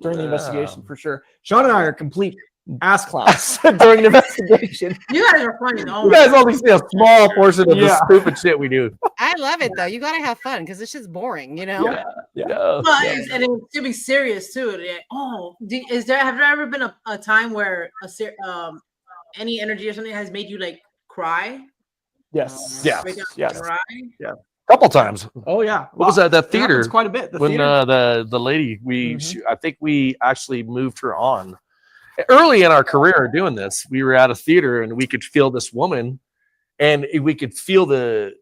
during the investigation for sure. Sean and I are complete ass clowns during the investigation. You guys are funny. Oh You my guys God. only see a small portion of the stupid shit we do. I love it though. You gotta have fun because it's just boring, Yeah. But and it should be serious too. Have there ever been a time where any energy or something has made you like cry? Yes. Yeah. Break down and Yes. cry? Couple times. Oh yeah. What was that? That It theater. happens quite a bit. When theater. the lady I think we actually moved her on early in our career doing this. We were at a theater and we could feel this woman, and we could feel the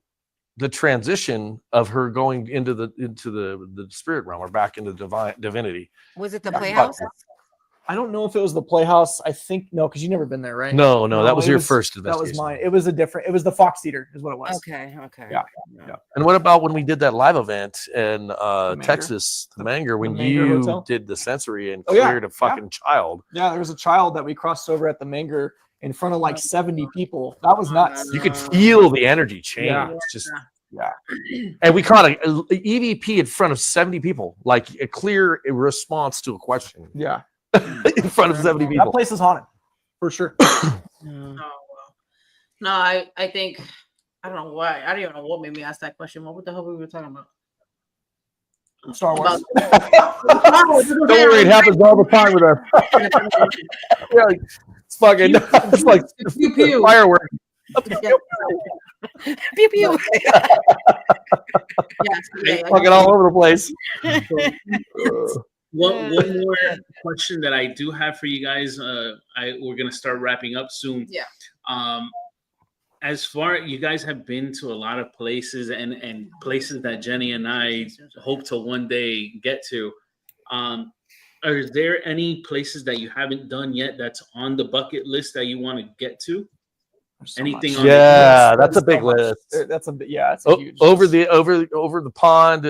transition of her going into the spirit realm or back into divinity. Was it the Playhouse? I don't know if it was the Playhouse. I think no, because you never been there, right? No, that was it your first That investigation. was mine. It was it was the Fox Theater, is what it was. Okay. Yeah. And what about when we did that live event in Manger? Texas, the Manger, when the Manger you Hotel? did the sensory and Oh, yeah. cleared a fucking child? Yeah, there was a child that we crossed over at the Manger in front of like 70 people. That was nuts. You could feel the energy change. Yeah. It's just Yeah. And we caught a EVP in front of 70 people, like a clear response to a question Yeah. in front of 70 That people. place is haunted for sure. Oh, well. No, I think I don't know why. I don't even know what made me ask that question. What the hell were we talking about? Star Wars. Don't worry, it happens all the time with us. Yeah, like, it's fucking. It's like Pew, pew. fireworks. Pew pew. Fucking all over the place. One more question that I do have for you guys. We're gonna start wrapping up soon. Yeah. As far you guys have been to a lot of places and places that Jenny and I hope to one day get to. Are there any places that you haven't done yet that's on the bucket list that you want to get to? So Anything much. on Yeah, the that's a big so much. list. That's a huge Over list. over the pond,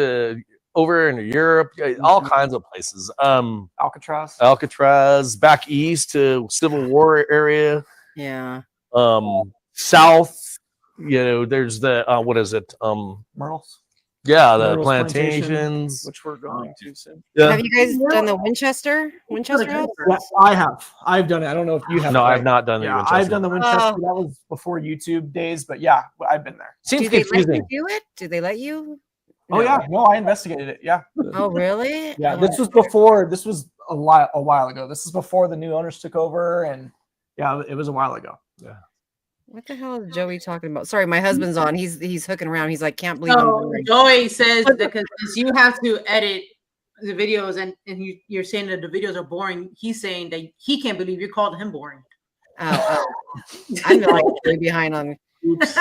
over in Europe, all kinds of places. Alcatraz, back east to Civil War area. Yeah. South, there's the what is it? Myrtles. Yeah, the Myrtles plantations. which we're going to soon. Yeah. Have you guys done the Winchester House? Yeah, I have. I've done it. I don't know if you have. No, I've not done the Yeah, Winchester. I've done the Winchester. Oh. That was before YouTube days, but yeah, I've been there. Seems Do they let confusing. you do it? Do they let you? Oh yeah, no, I investigated it. Yeah, Oh really? yeah. Oh. This was before. This was a while ago. This is before the new owners took over, and yeah, it was a while ago. Yeah. What the hell is Joey talking about? Sorry, my husband's on. He's hooking around. He's like, can't believe I'm So boring. Joey says that because you have to edit the videos and you're saying that the videos are boring. He's saying that he can't believe you called him boring. Oh. I'm like way behind on. Oops.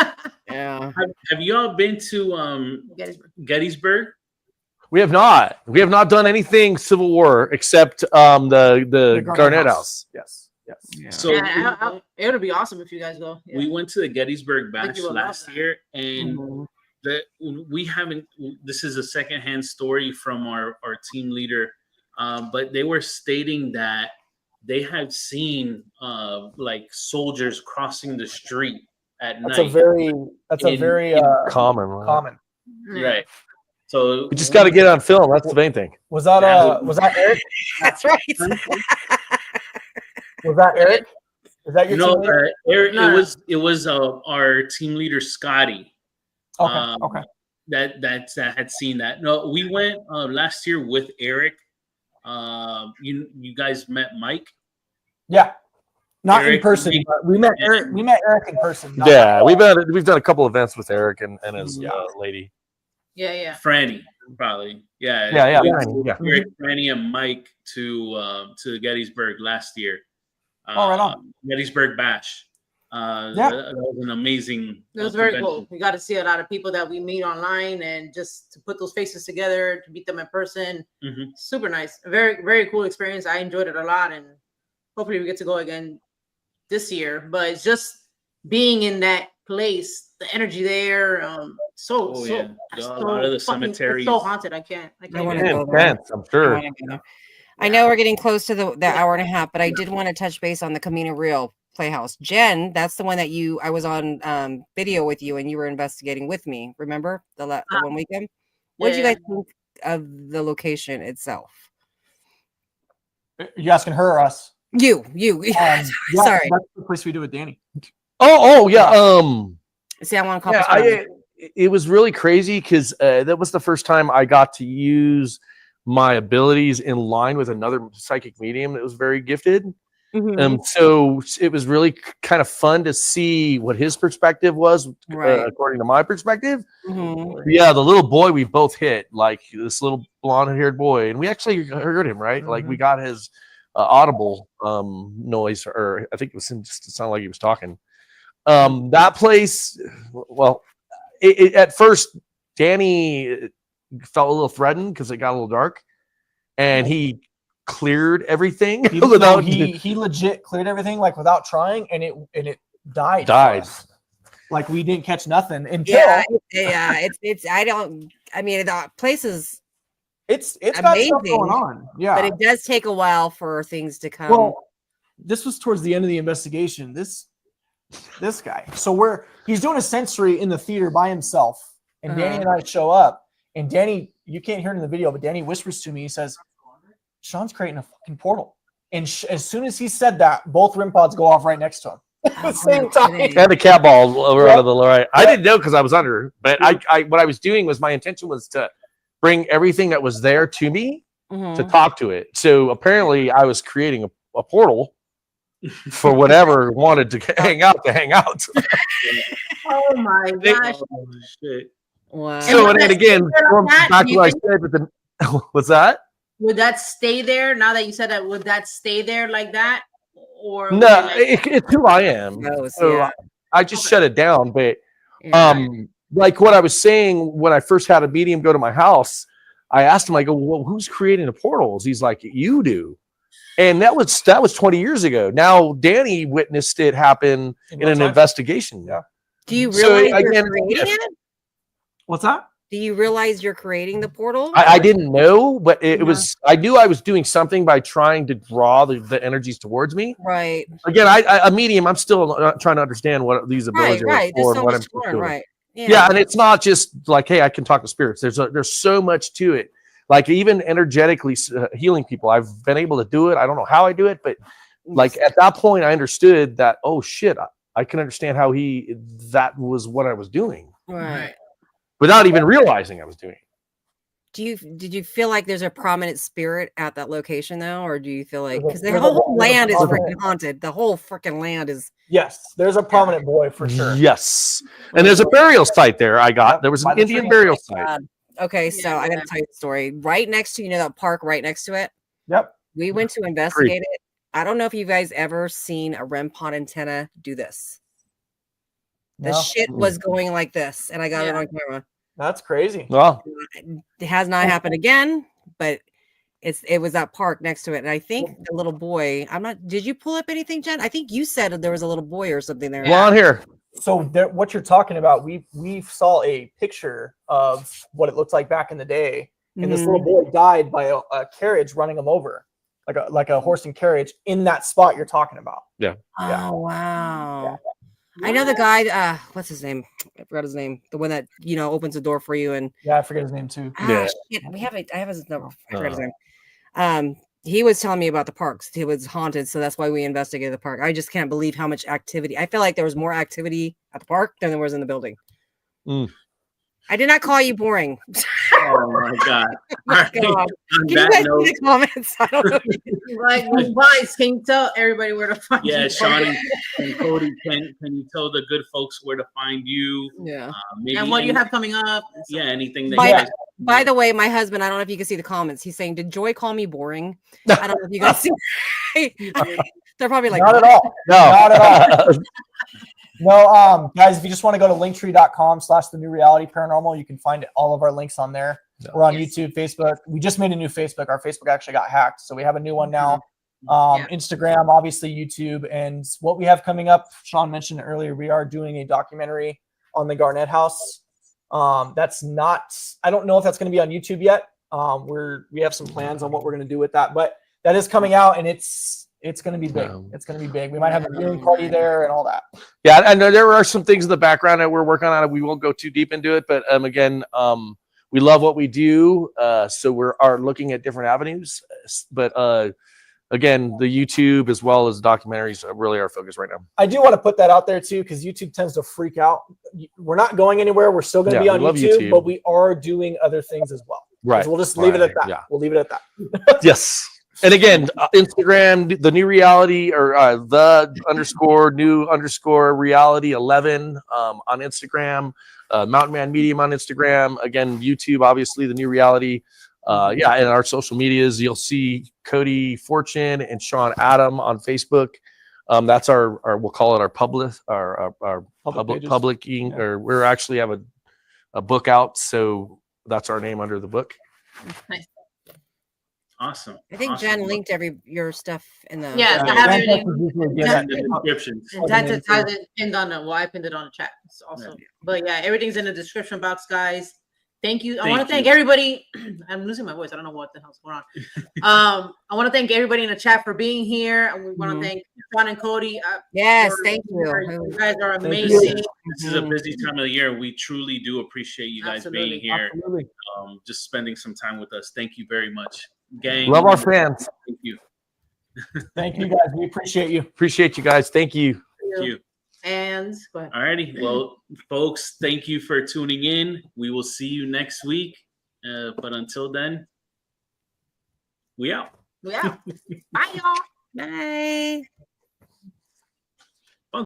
Yeah. Have you all been to Gettysburg? We have not. We have not done anything Civil War except the Garnett House. Yes. Yes. Yeah. So It would be awesome if you guys go. Yeah. we went to the Gettysburg I think Bash you would love last that. year, and Mhm. we haven't. This is a secondhand story from our team leader, but they were stating that they had seen like soldiers crossing the street at That's night. a very Common. Right? common. Right. So We just got to get on film. That's the main thing. Was that Eric? That's right. Was that Eric? Is that your no, team leader? Eric. No. It was our team leader Scotty. Okay. Okay. That had seen that. No, we went last year with Eric. You guys met Mike. Yeah. Not in Eric, person, but we met Eric. We met Eric in person. not Yeah, like- we've done a couple events with Eric and his Yeah. lady. Yeah. Franny, probably. Yeah. Yeah, We- Franny, yeah. Eric, Franny, and Mike to Gettysburg last year. Oh, right on. Gettysburg Bash. Yeah. That was an amazing. It was very convention. cool. We got to see a lot of people that we meet online and just to put those faces together, to meet them in person. Mhm. Super nice. A very, very cool experience. I enjoyed it a lot, and hopefully we get to go again this year. But it's just being in that place, the energy there. Oh, yeah. A so lot of the fucking- cemeteries. It's so haunted. I can't wanna even- go there. Intense, I'm sure. I know we're getting close to the hour and a half, but I did want to touch base on the Camino Real Playhouse. Jen, that's the one that I was on video with you and you were investigating with me. Remember the one weekend? What did you yeah. guys think of the location itself? You asking her or us? You. Yeah, Sorry. That's the place we do with Danny. Oh yeah. See, I want to call. Yeah, it was really crazy because that was the first time I got to use my abilities in line with another psychic medium that was very gifted. Mhm. So it was really kind of fun to see what his perspective was, Right. according to my perspective. Mhm. Yeah, the little boy we both hit, like this little blonde-haired boy, and we actually heard him, right? Like we got his audible noise, or I think it was just to sound like he was talking. That place, well, at first, Danny felt a little threatened because it got a little dark, and he cleared everything without. He legit cleared everything like without trying, and it died. for Died. us. Like we didn't catch nothing until Yeah. It's. I mean, the place is, it's got stuff amazing, going on. Yeah. but it does take a while for things to come. Well, this was towards the end of the investigation. This guy. So he's doing a sensory in the theater by himself, and Danny and I show up, and Danny, you can't hear it in the video, but Danny whispers to me. He says, "Shawn's creating a fucking portal." And as soon as he said that, both REM pods go off right next to him. at the same time. And the cat ball over out of the right. I didn't know because I was under, but I what I was doing was my intention was to bring everything that was there to me to talk to it. So apparently I was creating a portal for whatever wanted to hang out to hang out. Oh my gosh. Oh, shit. Wow. So and then again, back to what I said, but then what's that? Would that stay there now that you said that? Would that stay there like that? Or No, it's who I am. Gross, So yeah. I just shut it down. But Yeah. like what I was saying when I first had a medium go to my house, I asked him, I go, well, who's creating the portals? He's like, you do. And that was 20 years ago. Now Danny witnessed it happen in an investigation. Yeah. Do you So, realize again, you're creating it? What's that? Do you realize you're creating the portal? I didn't know, but it was, I knew I was doing something by trying to draw the energies towards me. Right. Again, a medium, I'm still trying to understand what these abilities Right. are There's for so and what I'm much to learn. doing. Right. Yeah, and it's not just like, hey, I can talk to spirits. There's so much to it. Like even energetically healing people, I've been able to do it. I don't know how I do it, but like at that point, I understood that. Oh shit, I can understand how that was what I was doing Right. without even realizing I was doing it. Did you feel like there's a prominent spirit at that location though, or do you feel like because the There's a- whole there's a land is prominent- freaking haunted? The whole freaking land is. Yes, there's a prominent boy for sure. Yes, and there's a burial site there. There was By an the Indian tree. burial site. God. Okay, so I got to tell you the story. Right next to that park, right next to it. Yep. We went to investigate it. I don't know if you guys ever seen a REM pod antenna do this. The No. shit was going like this, and I got it on camera. That's crazy. Well, It has not happened again, but it was that park next to it. And I think the little boy, did you pull up anything, Jen? I think you said there was a little boy or something there. on here. So there, what you're talking about, we saw a picture of what it looked like back in the day, and this little boy died by a carriage running him over, like a horse and carriage in that spot you're talking about. Yeah. Oh wow. I know the guy, what's his name? I forgot his name. The one that, opens the door for you and Yeah, I forget his name too. Yeah. shit. I have his number. I forgot his name. He was telling me about the parks. It was haunted, so that's why we investigated the park. I just can't believe how much activity. I feel like there was more activity at the park than there was in the building. I did not call you boring. Oh my God. God. On Can you that guys note, see the comments? I don't know. Like, guys, can you tell everybody where to find you? yeah, Shawn and Cody, can you tell the good folks where to find you? Yeah. Maybe And what you have coming up. Yeah, anything that By, you guys. by the way, my husband, I don't know if you can see the comments. He's saying, "Did Joy call me boring?" I don't know if you guys see. They're probably like, Not at all. No, Not at all. No, guys, if you just want to go to linktree.com/the-new-reality-paranormal, you can find all of our links on there. We're on YouTube, Facebook. We just made a new Facebook. Our Facebook actually got hacked, so we have a new one now. Instagram, obviously YouTube, and what we have coming up, Shawn mentioned earlier, we are doing a documentary on the Garnett House. That's not, I don't know if that's going to be on YouTube yet. We have some plans on what we're going to do with that, but that is coming out, and it's going to be big. It's going to be big. We might have a viewing party there and all that. Yeah, I know there are some things in the background that we're working on. We won't go too deep into it, but again, we love what we do, so we are looking at different avenues. But again, the YouTube as well as documentaries are really our focus right now. I do want to put that out there too, because YouTube tends to freak out. We're not going anywhere. We're still going to be on YouTube, but we are doing other things as well. Right. So we'll just leave it at that. Yeah. We'll leave it at that. Yes. And again, Instagram, the new reality, or _new_reality11 on Instagram, Mountain Man Medium on Instagram. Again, YouTube, obviously, the new reality. And our social medias, you'll see Cody Fortune and Shawn Adam on Facebook. That's our we'll call it our public publishing, or we're actually have a book out, so that's our name under the book. Nice. Awesome. I think Jen linked your stuff in the. Yeah, I have everything. in the description. And that's how it pinned on the. Well, I pinned it on the chat. It's awesome. But yeah, everything's in the description box, guys. Thank you. I want to thank everybody. I'm losing my voice. I don't know what the hell's going on. I want to thank everybody in the chat for being here. And we want to thank Shawn and Cody. Yes, thank you. You guys are amazing. This is a busy time of the year. We truly do appreciate you guys being here. Just spending some time with us. Thank you very much. Gang. Love our fans. Thank you. Thank you, guys. We appreciate you. Appreciate you guys. Thank you. you. And go ahead. Alrighty. Well, folks, thank you for tuning in. We will see you next week. But until then, we out. We out. Bye, y'all. Bye.